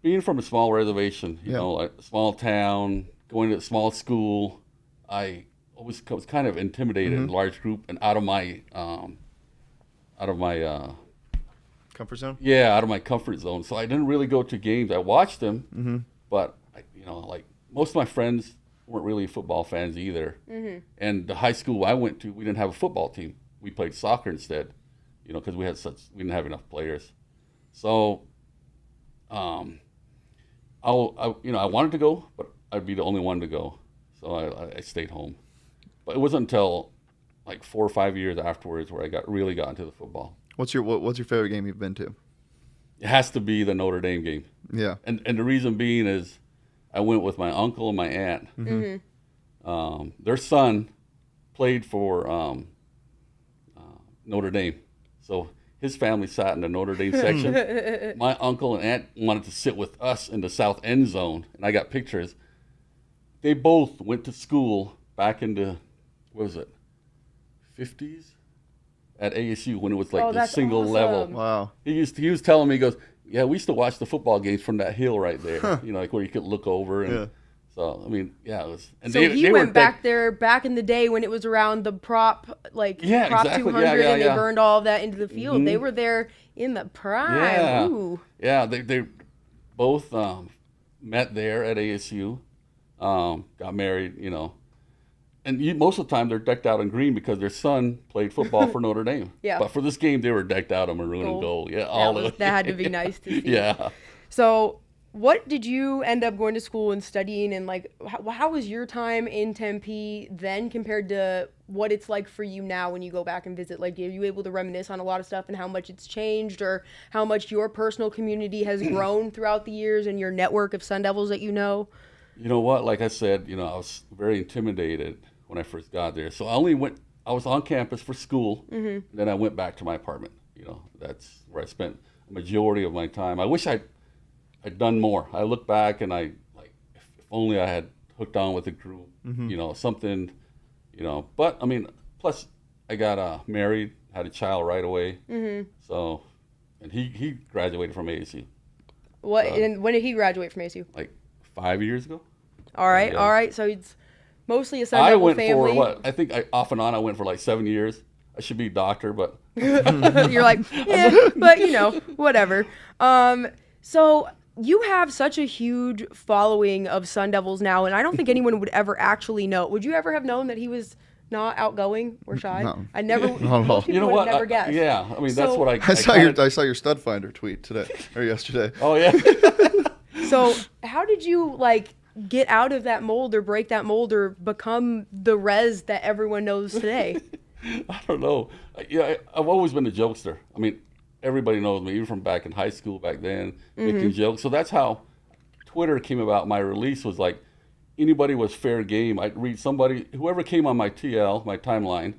S3: being from a small reservation, a small town, going to a small school, I was kind of intimidated in a large group and out of my
S2: comfort zone.
S3: Yeah, out of my comfort zone. So I didn't really go to games. I watched them, but most of my friends weren't really football fans either. Mm-hmm. And the high school I went to, we didn't have a football team. We played soccer instead, because we didn't have enough players. So, I wanted to go, but I'd be the only one to go. So I stayed home. But it wasn't until 4 or 5 years afterwards where I really got into the football.
S2: What's your favorite game you've been to?
S3: It has to be the Notre Dame game.
S2: Yeah.
S3: And the reason being is I went with my uncle and my aunt.
S2: Mm-hmm.
S3: Their son played for Notre Dame. So his family sat in the Notre Dame section. My uncle and aunt wanted to sit with us in the south end zone, and I got pictures. They both went to school back in the, 50s at ASU when it was the single level.
S2: Wow.
S3: He was telling me, he goes, yeah, we used to watch the football games from that hill right there, where you could look over. And so, I mean, it was. And
S1: so he went back there back in the day when it was around the prop, Prop
S3: exactly.
S1: 200, and they burned all of that into the field. Mm-hmm. They were there in the prime.
S3: Yeah,
S1: Ooh.
S3: They both met there at ASU, got married, And most of the time they're decked out in green because their son played football for Notre Dame. Yeah. But for this game, they were decked out in maroon and gold. Yeah,
S1: that had to be nice to see.
S3: Yeah.
S1: So what did you end up going to school and studying, and like how was your time in Tempe then compared to what it's like for you now when you go back and visit? Like, are you able to reminisce on a lot of stuff and how much it's changed, or how much your personal community has grown throughout the years and your network of Sun Devils that you know?
S3: You know what? Like I said, I was very intimidated when I first got there. So I was on campus for school, and then I went back to my apartment. That's where I spent a majority of my time. I wish I'd done more. I look back and if only I had hooked on with a group, something, But I mean, plus I got married, had a child right away. So, and he graduated from ASU.
S1: What? And when did he graduate from ASU?
S3: Like 5 years ago.
S1: All right,
S3: Yeah.
S1: all right. So it's mostly a Sun Devil family.
S3: I went for what? I think off and on I went for like 7 years. I should be a doctor, but
S1: you're like, yeah, but whatever. So you have such a huge following of Sun Devils now, and I don't think anyone would ever actually know. Would you ever have known that he was not outgoing or shy?
S2: No.
S1: I never.
S2: Not at all.
S1: Most people would have never guessed.
S3: Yeah, I mean that's
S1: So-
S3: what
S2: I saw your stud finder tweet today or yesterday.
S3: Oh yeah.
S1: So how did you get out of that mold or break that mold or become the Rez that everyone knows today?
S3: I don't know. I've always been a jokester. I mean, everybody knows me, even from back in high school back then, making jokes. So that's how Twitter came about. My release was like, anybody was fair game. I'd read somebody, whoever came on my TL, my timeline,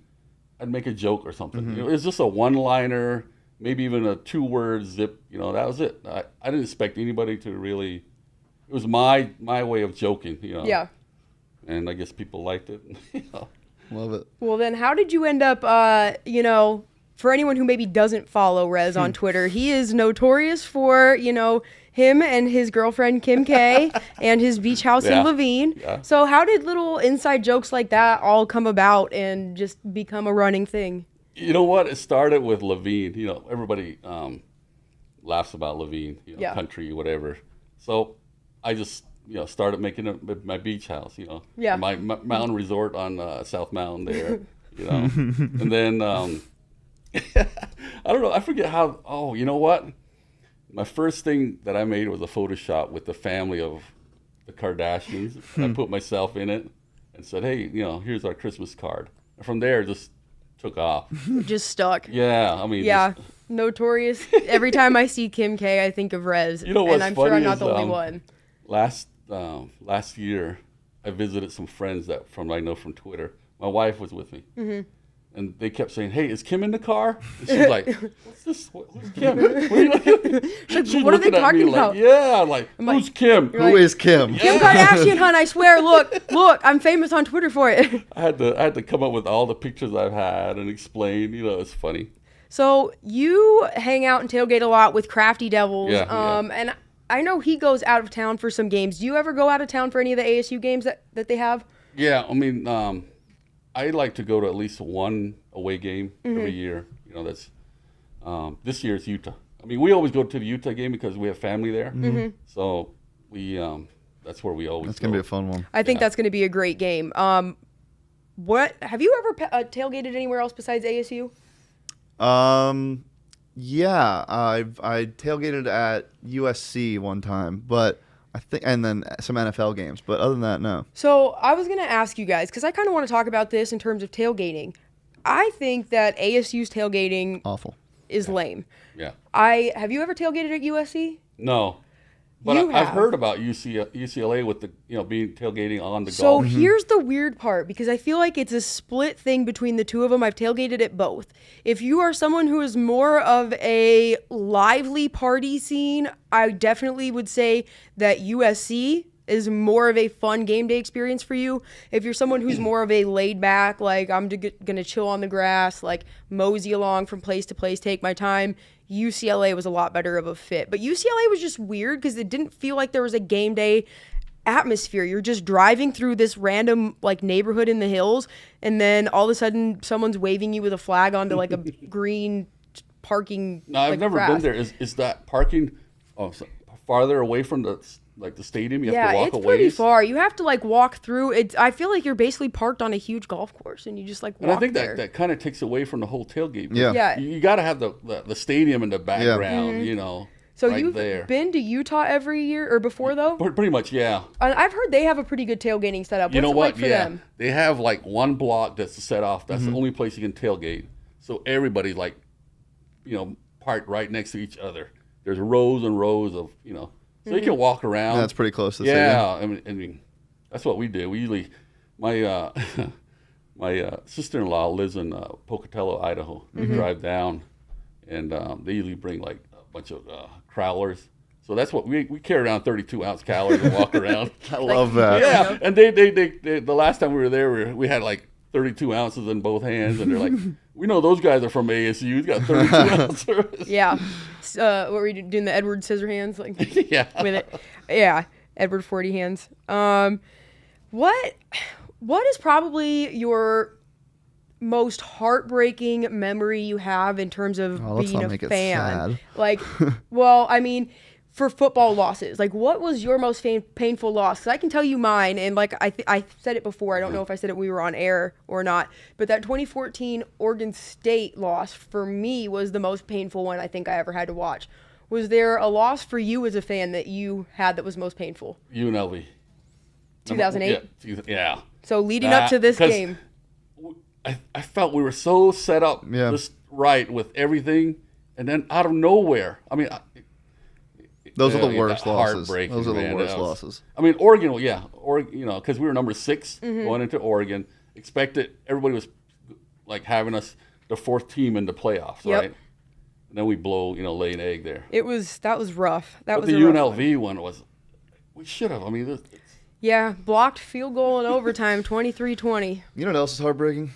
S3: I'd make a joke or something. It was just a one-liner, maybe even a 2-word zip. That was it. I didn't expect anybody to really. It was my way of joking.
S1: Yeah.
S3: And I guess people liked it.
S2: Love it.
S1: Well, then how did you end up, for anyone who maybe doesn't follow Rez on Twitter, he is notorious for, him and his girlfriend Kim K and his beach house in Levine.
S3: Yeah.
S1: So how did little inside jokes like that all come about and just become a running thing?
S3: You know what? It started with Levine. Everybody laughs about Levine, country, whatever. So I just, started making my beach house,
S1: Yeah.
S3: my mountain resort on South Mountain there, And then, I don't know, I forget how, you know what? My first thing that I made was a Photoshop with the family of the Kardashians. I put myself in it and said, hey, here's our Christmas card. And from there, it just took off.
S1: Just stuck.
S3: Yeah, I mean.
S1: Yeah, notorious. Every time I see Kim K, I think of Rez.
S3: You know what's
S1: and I'm
S3: funny
S1: sure I'm not
S3: is,
S1: the only one.
S3: Last year, I visited some friends I know from Twitter. My wife was with me. And they kept saying, hey, is Kim in the car? And she's like, what's this? Who's Kim? She's
S1: what are they
S3: looking at
S1: talking
S3: me
S1: about?
S3: like, yeah, I'm like, who's Kim?
S2: Who is Kim?
S1: Kim Kardashian, hun, I swear, look, I'm famous on Twitter for it.
S3: I had to come up with all the pictures I've had and explain, it's funny.
S1: So you hang out and tailgate a lot with Crafty Devils.
S3: Yeah.
S1: And I know he goes out of town for some games. Do you ever go out of town for any of the ASU games that they have?
S3: Yeah, I mean, I like to go to at least one away game every year. That's this year it's Utah. I mean, we always go to the Utah game because we have family there. So we that's where we always.
S2: That's gonna be a fun one.
S1: I think that's gonna be a great game. What have you ever tailgated anywhere else besides ASU?
S2: Yeah, I tailgated at USC one time, but I think, and then some NFL games, but other than that, no.
S1: So I was gonna ask you guys because I kind of want to talk about this in terms of tailgating. I think that ASU's tailgating
S2: Awful.
S1: is lame.
S3: Yeah.
S1: Have you ever tailgated at USC?
S3: No. But
S1: You
S3: I've
S1: have.
S3: heard about UCLA with the being tailgating on the
S1: So
S3: golf.
S1: here's the weird part, because I feel like it's a split thing between the two of them. I've tailgated at both. If you are someone who is more of a lively party scene, I definitely would say that USC is more of a fun game day experience for you. If you're someone who's more of a laid back, like I'm gonna chill on the grass, like mosey along from place to place, take my time, UCLA was a lot better of a fit. But UCLA was just weird because it didn't feel like there was a game day atmosphere. You're just driving through this random neighborhood in the hills, and then all of a sudden someone's waving you with a flag onto a green parking.
S3: No, I've never
S1: grass.
S3: been there. Is that parking farther away from the stadium? You have to walk
S1: it's
S3: away.
S1: pretty far. You have to walk through it. I feel like you're basically parked on a huge golf course, and you just walk
S3: And I think
S1: there.
S3: that kind of takes away from the whole tailgate.
S2: Yeah.
S1: Yeah.
S3: You got to have the stadium in the background,
S1: So So
S3: right
S1: you've
S3: there.
S1: been to Utah every year or before though?
S3: Pretty much, yeah.
S1: I've heard they have a pretty good tailgating setup.
S3: You know
S1: What's it
S3: what?
S1: like for them?
S3: They have like one block that's set off. That's the only place you can tailgate. So everybody's like, parked right next to each other. There's rows and rows of, so you can walk around.
S2: Yeah, that's pretty close to the
S3: Yeah,
S2: stadium.
S3: I mean, that's what we do. We usually, my sister-in-law lives in Pocatello, Idaho. We drive down, and they usually bring like a bunch of crowlers. So that's what we carry around 32-ounce calories and walk around.
S2: I love that.
S3: Yeah, and they the last time we were there, we had like 32 ounces in both hands, and they're like, we know those guys are from ASU. He's got 32 ounces.
S1: Yeah. What were you doing? The Edward Scissorhands? Like,
S3: Yeah.
S1: with it. Yeah. Edward 40 hands. What is probably your most heartbreaking memory you have in terms of
S2: let's
S1: being
S2: not
S1: a
S2: make it
S1: fan?
S2: sad.
S1: Like, well, I mean, for football losses, like what was your most painful loss? 'Cause I can tell you mine, and like I said it before. I don't know if I said it when we were on air or not, but that 2014 Oregon State loss for me was the most painful one I think I ever had to watch. Was there a loss for you as a fan that you had that was most painful?
S3: UNLV.
S1: 2008?
S3: Yeah.
S1: So leading up to this
S3: 'cause
S1: game.
S3: I felt we were so set up just right with everything, and then out of nowhere, I mean,
S2: Those are the worst losses.
S3: Heartbreaking,
S2: Those are the
S3: man.
S2: worst losses.
S3: I mean, Oregon, because we were number 6 going into Oregon, expected everybody was like having us the 4th team in the playoffs,
S1: Yep.
S3: right? And then we blow, lay an egg there.
S1: That was rough. That
S3: But
S1: was
S3: the
S1: a rough
S3: UNLV one was, we should have. I mean,
S1: Yeah, blocked field goal in overtime, 23-20.
S2: You know what else is heartbreaking?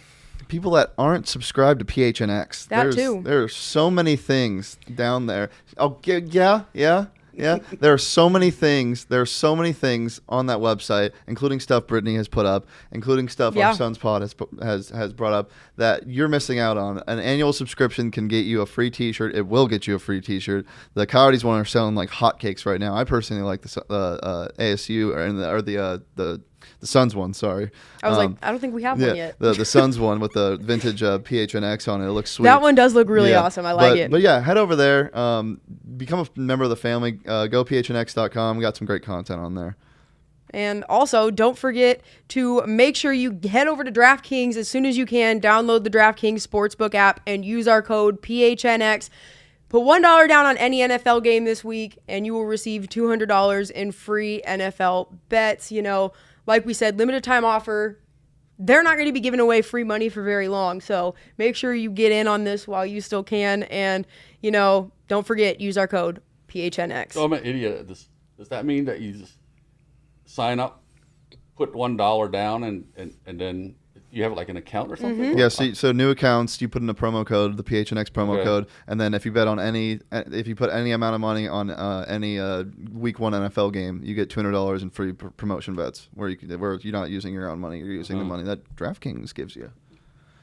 S2: People that aren't subscribed to PHNX.
S1: That too.
S2: There are so many things down there. Oh, yeah. There are so many things. There are so many things on that website, including stuff Brittany has put up, including stuff our Son's Pod has brought up that you're missing out on. An annual subscription can get you a free T-shirt. It will get you a free T-shirt. The Coyotes one are selling like hotcakes right now. I personally like the ASU or the Suns one. Sorry,
S1: I was like, I don't think we have one yet.
S2: the Suns one with the vintage PHNX on it. It looks sweet.
S1: That one does look really awesome. I like it.
S2: But yeah, head over there. Become a member of the family. Go phnx.com. We got some great content on there.
S1: And also, don't forget to make sure you head over to DraftKings as soon as you can. Download the DraftKings Sportsbook app and use our code PHNX. Put $1 down on any NFL game this week, and you will receive $200 in free NFL bets. Like we said, limited time offer. They're not going to be giving away free money for very long. So make sure you get in on this while you still can. And, don't forget, use our code PHNX.
S3: So I'm an idiot. Does that mean that you just sign up, put $1 down, and then you have like an account or something?
S2: Yeah, so new accounts, you put in a promo code, the PHNX promo code, and then if you bet on if you put any amount of money on any Week 1 NFL game, you get $200 in free promotion bets where you're not using your own money, you're using the money that DraftKings gives you.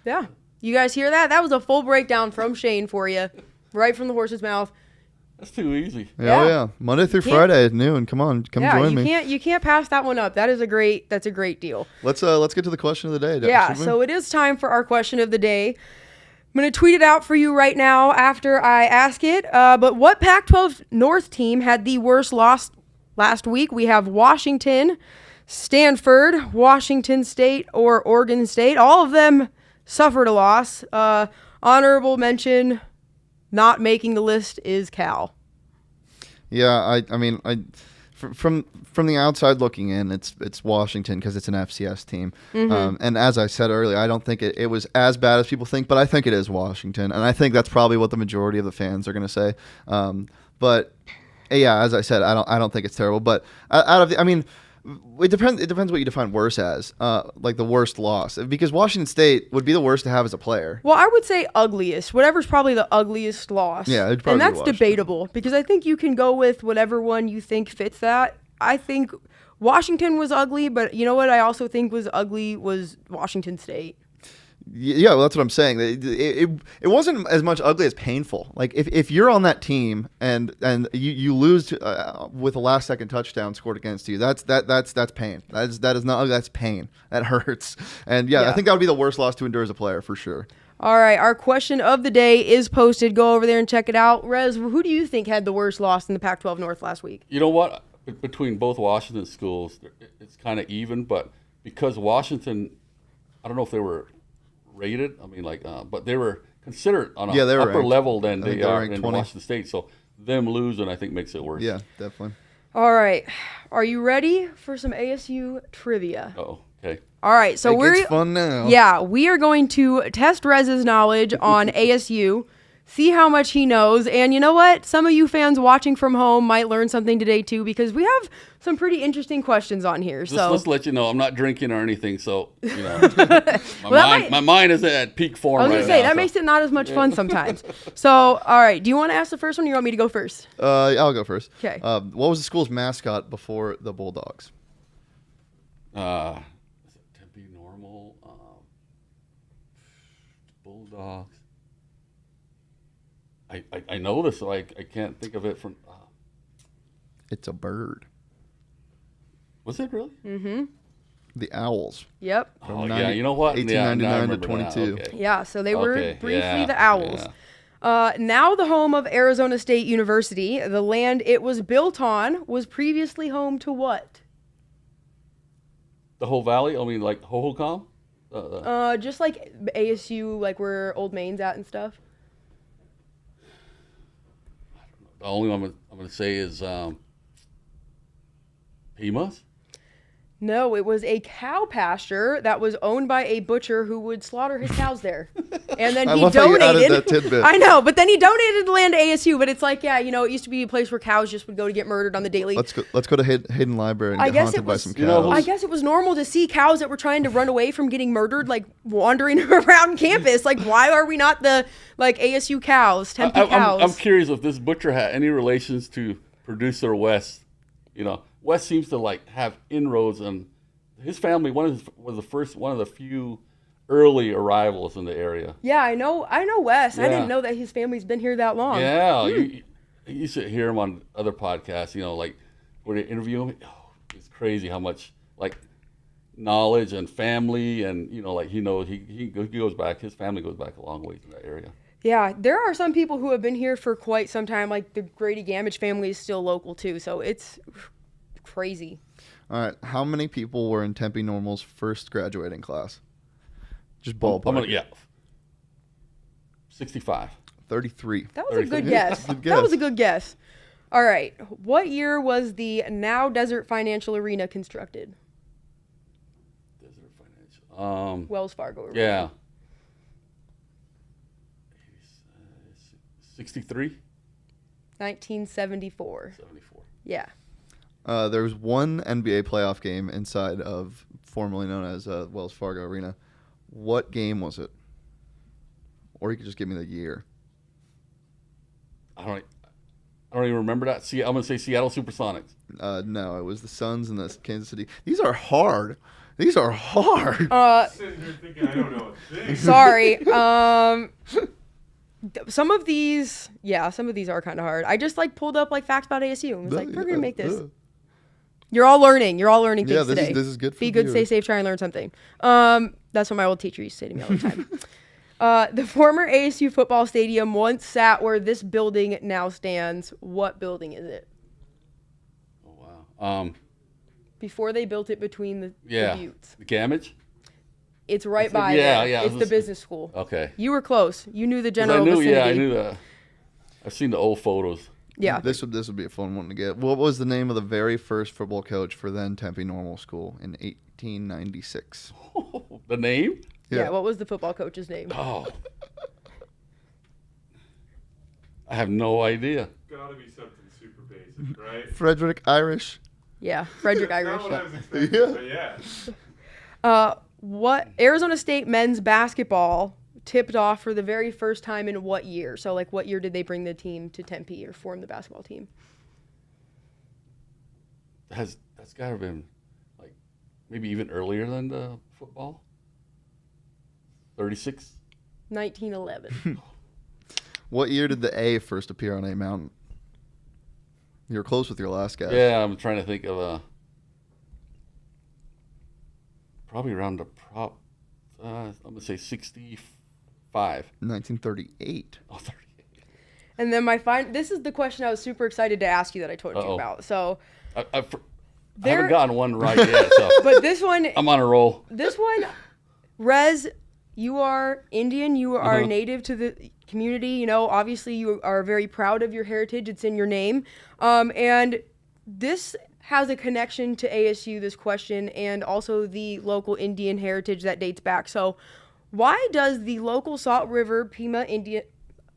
S1: Yeah. You guys hear that? That was a full breakdown from Shane for you, right from the horse's mouth.
S3: That's too easy.
S2: Yeah. Monday through Friday at noon. Come join me.
S1: You can't pass that one up. That's a great deal.
S2: Let's get to the question of the day.
S1: Yeah, so it is time for our question of the day. I'm going to tweet it out for you right now after I ask it. But what Pac-12 North team had the worst loss last week? We have Washington, Stanford, Washington State, or Oregon State. All of them suffered a loss. Honorable mention, not making the list, is Cal.
S2: Yeah, I mean, from the outside looking in, it's Washington because it's an FCS team. And as I said earlier, I don't think it was as bad as people think, but I think it is Washington, and I think that's probably what the majority of the fans are going to say. But yeah, as I said, I don't think it's terrible. But it depends what you define worse as, like the worst loss, because Washington State would be the worst to have as a player.
S1: Well, I would say ugliest. Whatever's probably the ugliest loss.
S2: Yeah, it'd probably
S1: and
S2: be
S1: that's
S2: Washington.
S1: debatable because I think you can go with whatever one you think fits that. I think Washington was ugly, but you know what I also think was ugly was Washington State.
S2: Yeah, well, that's what I'm saying. It wasn't as much ugly as painful. Like if you're on that team and you lose with a last second touchdown scored against you, that's pain. That is not ugly. That's pain. That hurts. And yeah, I think that would be the worst loss to endure as a player for sure.
S1: All right, our question of the day is posted. Go over there and check it out. Rez, who do you think had the worst loss in the Pac-12 North last week?
S3: You know what? Between both Washington schools, it's kind of even, but because Washington, I don't know if they were rated. I mean, but they were considered on a upper
S2: ranked.
S3: level than they are in
S2: 20.
S3: Washington State. So them losing, I think, makes it worse.
S2: Yeah, definitely.
S1: All right, are you ready for some ASU trivia?
S3: Oh, okay.
S1: All right, so
S2: It gets fun now.
S1: Yeah, we are going to test Rez's knowledge on ASU, see how much he knows, and you know what? Some of you fans watching from home might learn something today too, because we have some pretty interesting questions on here.
S3: Let's let you know, I'm not drinking or anything, so you know, my mind is at peak form.
S1: I was
S3: right
S1: gonna say
S3: now,
S1: that makes it not as much fun sometimes. So, all right, do you want to ask the first one, or you want me to go first?
S2: I'll go first.
S1: 'Kay.
S2: What was the school's mascot before the Bulldogs?
S3: Is it Tempe Normal? Bulldogs. I know this, so I can't think of it from.
S2: It's a bird.
S3: Was it really?
S1: Mm-hmm.
S2: The Owls.
S1: Yep.
S3: Oh, yeah. You know what?
S2: 1899 to
S3: now.
S2: 22.
S3: Okay.
S1: Yeah, so they were
S3: Okay,
S1: briefly
S3: yeah,
S1: the Owls.
S3: yeah.
S1: Now the home of Arizona State University, the land it was built on was previously home to what?
S3: The whole valley? I mean, like Hohokam?
S1: Just like ASU, like where Old Main's at and stuff.
S3: The only one I'm going to say is Pimas?
S1: No, it was a cow pasture that was owned by a butcher who would slaughter his cows there. And then
S2: I
S1: he
S2: love how you added
S1: donated.
S2: that tidbit.
S1: I know, but then he donated the land to ASU. But it's like, yeah, you know, it used to be a place where cows just would go to get murdered on the daily.
S2: Let's go to Hayden Library and
S1: I
S2: get
S1: guess
S2: haunted
S1: it
S2: by
S1: was-
S2: some cows.
S3: You know,
S1: I guess it was normal to see cows that were trying to run away from getting murdered, like wandering around campus. Like, why are we not the like ASU cows, Tempe cows?
S3: I'm curious if this butcher had any relations to producer Wes. You know, Wes seems to like have inroads, and his family was one of the few early arrivals in the area.
S1: Yeah, I know Wes. I
S3: Yeah.
S1: didn't know that his family's been here that long.
S3: Yeah, you should hear him on other podcasts. You know, like where they interview him. Oh, it's crazy how much like knowledge and family, and you know, like he knows he goes back. His family goes back a long ways in that area.
S1: Yeah, there are some people who have been here for quite some time. Like the Grady Gamage family is still local too, so it's crazy.
S2: All right. How many people were in Tempe Normal's first graduating class? Just ballpark.
S3: 65.
S2: 33.
S1: That was a good
S3: 33.
S1: guess.
S2: Good
S1: That was
S2: guess.
S1: a good guess. All right, what year was the now Desert Financial Arena constructed?
S3: Desert Financial.
S1: Wells Fargo Arena.
S3: Yeah. 63?
S1: 1974.
S3: 74.
S1: Yeah.
S2: There was one NBA playoff game inside of formerly known as Wells Fargo Arena. What game was it? Or you could just give me the year.
S3: I don't even remember that. See, I'm gonna say Seattle SuperSonics.
S2: No, it was the Suns and the Kansas City. These are hard.
S4: Sitting here thinking I don't know a thing.
S1: Sorry. Some of these are kind of hard. I just like pulled up like facts about ASU and was like, we're gonna make this. You're all learning things today.
S2: This is good for
S1: Be good,
S2: you.
S1: stay safe, try and learn something. That's what my old teacher used to say to me all the time. The former ASU football stadium once sat where this building now stands. What building is it?
S3: Oh wow.
S1: Before they built it between the buttes.
S3: The Gamage.
S1: It's right
S3: It's
S1: by
S3: yeah,
S1: there.
S3: yeah,
S1: It's the
S3: this-
S1: business school.
S3: Okay.
S1: You were close. You knew the
S3: 'Cause
S1: general
S3: I knew.
S1: vicinity.
S3: Yeah, I knew. I've seen the old photos.
S1: Yeah.
S2: This would be a fun one to get. What was the name of the very first football coach for then Tempe Normal School in 1896?
S3: The name?
S1: Yeah. What was the football coach's name?
S3: Oh. I have no idea.
S4: Gotta be something super basic, right?
S2: Frederick Irish.
S1: Yeah, Frederick
S4: That's
S1: Irish.
S4: not what I was expecting,
S2: Yeah.
S4: but yeah.
S1: What Arizona State men's basketball tipped off for the very first time in what year? So, like, what year did they bring the team to Tempe or form the basketball team?
S3: That's got to have been like maybe even earlier than the football. 36.
S1: 1911.
S2: What year did the A first appear on A Mountain? You were close with your last guess.
S3: Yeah, I'm trying to think of probably around the I'm gonna say 64.
S2: 1938.
S3: Oh, 38.
S1: And then this is the question I was super excited to ask you that I told you about. So
S3: I haven't gotten one right yet. So.
S1: But this one,
S3: I'm on a roll.
S1: This one, Rez, you are Indian. You are native to the community. You know, obviously you are very proud of your heritage. It's in your name. And this has a connection to ASU, this question, and also the local Indian heritage that dates back. So why does the local Salt River Pima Indian...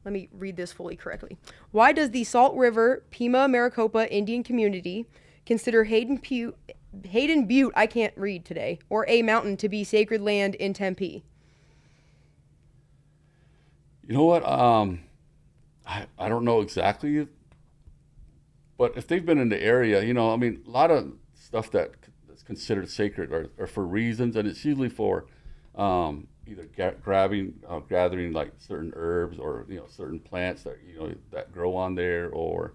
S1: Let me read this fully correctly. Why does the Salt River Pima Maricopa Indian community consider Hayden Butte, I can't read today, or a mountain to be sacred land in Tempe?
S3: You know what? I don't know exactly, but if they've been in the area, you know, I mean, a lot of stuff that's considered sacred are for reasons, and it's usually for either gathering like certain herbs or, you know, certain plants that, you know, that grow on there, or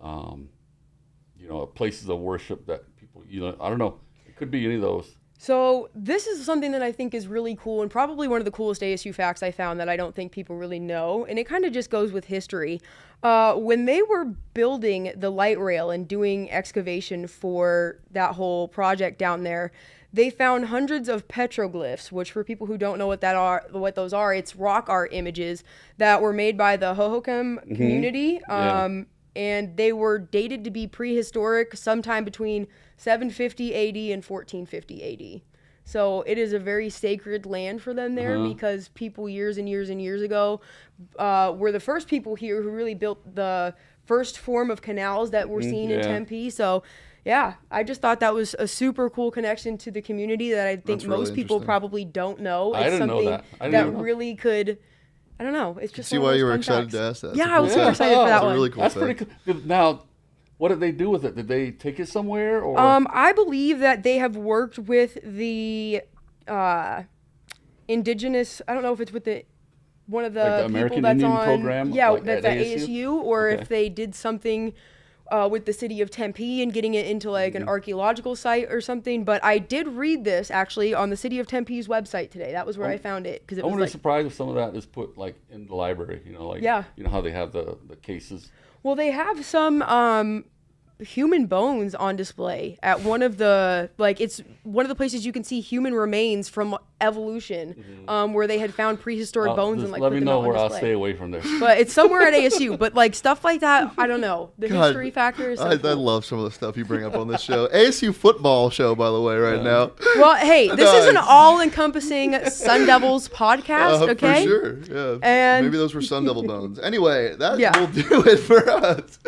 S3: you know, places of worship that people, you know, I don't know, it could be any of those.
S1: So this is something that I think is really cool, and probably one of the coolest ASU facts I found that I don't think people really know, and it kind of just goes with history. When they were building the light rail and doing excavation for that whole project down there, they found hundreds of petroglyphs, which for people who don't know what those are, it's rock art images that were made by the Hohokam community. And they were dated to be prehistoric sometime between 750 AD and 1450 AD. So it is a very sacred land for them there, because people years and years and years ago were the first people here who really built the first form of canals that we're seeing in Tempe. So yeah, I just thought that was a super cool connection to the community that I think most people probably don't know. It's
S3: I didn't know that. I didn't know.
S1: Really could... I don't know. It's just
S2: see why you were excited to ask that.
S1: Yeah, I was super excited for that one.
S2: Really cool.
S3: That's pretty cool. Now, what did they do with it? Did they take it somewhere? Or?
S1: I believe that they have worked with the indigenous. I don't know if it's with one of the
S3: like the
S1: people
S3: American
S1: that's
S3: Indian
S1: on.
S3: program.
S1: Yeah,
S3: like
S1: that's at ASU, or
S3: okay.
S1: if they did something with the city of Tempe and getting it into like an archaeological site or something. But I did read this actually on the city of Tempe's website today. That was where I found it, because it
S3: I
S1: was
S3: wouldn't
S1: like,
S3: be surprised if some of that is put like in the library. You know, like you know how they have the cases.
S1: Well, they have some human bones on display at one of the, like, it's one of the places you can see human remains from evolution, where they had found prehistoric bones and like
S3: let
S1: put
S3: me
S1: them
S3: know
S1: out on
S3: where I'll
S1: display.
S3: stay away from there.
S1: But it's somewhere at ASU. But like stuff like that, I don't know. The
S2: God,
S1: history factor is so
S2: I
S1: cool.
S2: love some of the stuff you bring up on this show. ASU football show, by the way, right now.
S1: Well, hey, this is an all-encompassing Sun Devils podcast, okay?
S2: For sure, yeah.
S1: And
S2: maybe those were Sun Devil bones. Anyway, that
S1: Yeah.
S2: will do it for us.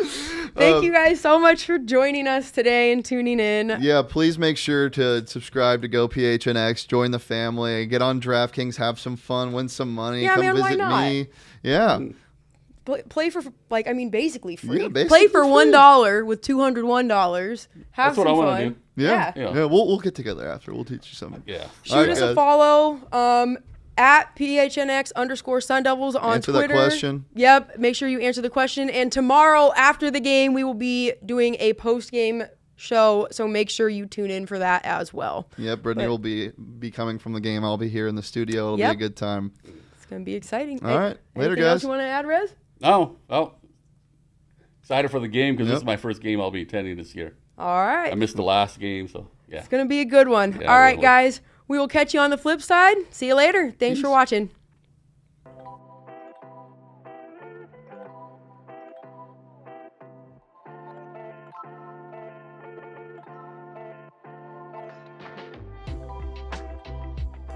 S1: Thank you guys so much for joining us today and tuning in.
S2: Yeah, please make sure to subscribe to Go PHNX, join the family, get on DraftKings, have some fun, win some money,
S1: Yeah,
S2: come
S1: man, why
S2: visit
S1: not?
S2: me. Yeah.
S1: Play for, like, I mean, basically free.
S2: Yeah, basically
S1: Play for
S2: free.
S1: $1 with $201. Have
S3: That's what
S1: some
S3: I wanna
S1: fun.
S3: do.
S2: Yeah.
S1: Yeah.
S2: We'll get together after. We'll teach you something.
S3: Yeah.
S1: Shoot
S2: All right,
S1: us a
S2: guys.
S1: follow at PHNX_Sun Devils on
S2: Answer that
S1: Twitter.
S2: question.
S1: Yep. Make sure you answer the question. And tomorrow after the game, we will be doing a post-game show. So make sure you tune in for that as well.
S2: Yep, Brittany will be coming from the game. I'll be here in the studio. It'll be a good time.
S1: It's going to be exciting.
S2: All right. Later,
S1: Anything else
S2: guys.
S1: you want to add, Rez?
S3: No. Oh. Excited for the game because this is my first game I'll be attending this year.
S1: All right.
S3: I missed the last game, so yeah.
S1: It's going to be a good one.
S3: Yeah,
S1: All right,
S3: really.
S1: guys. We will catch you on the flip side. See you later. Thanks for watching.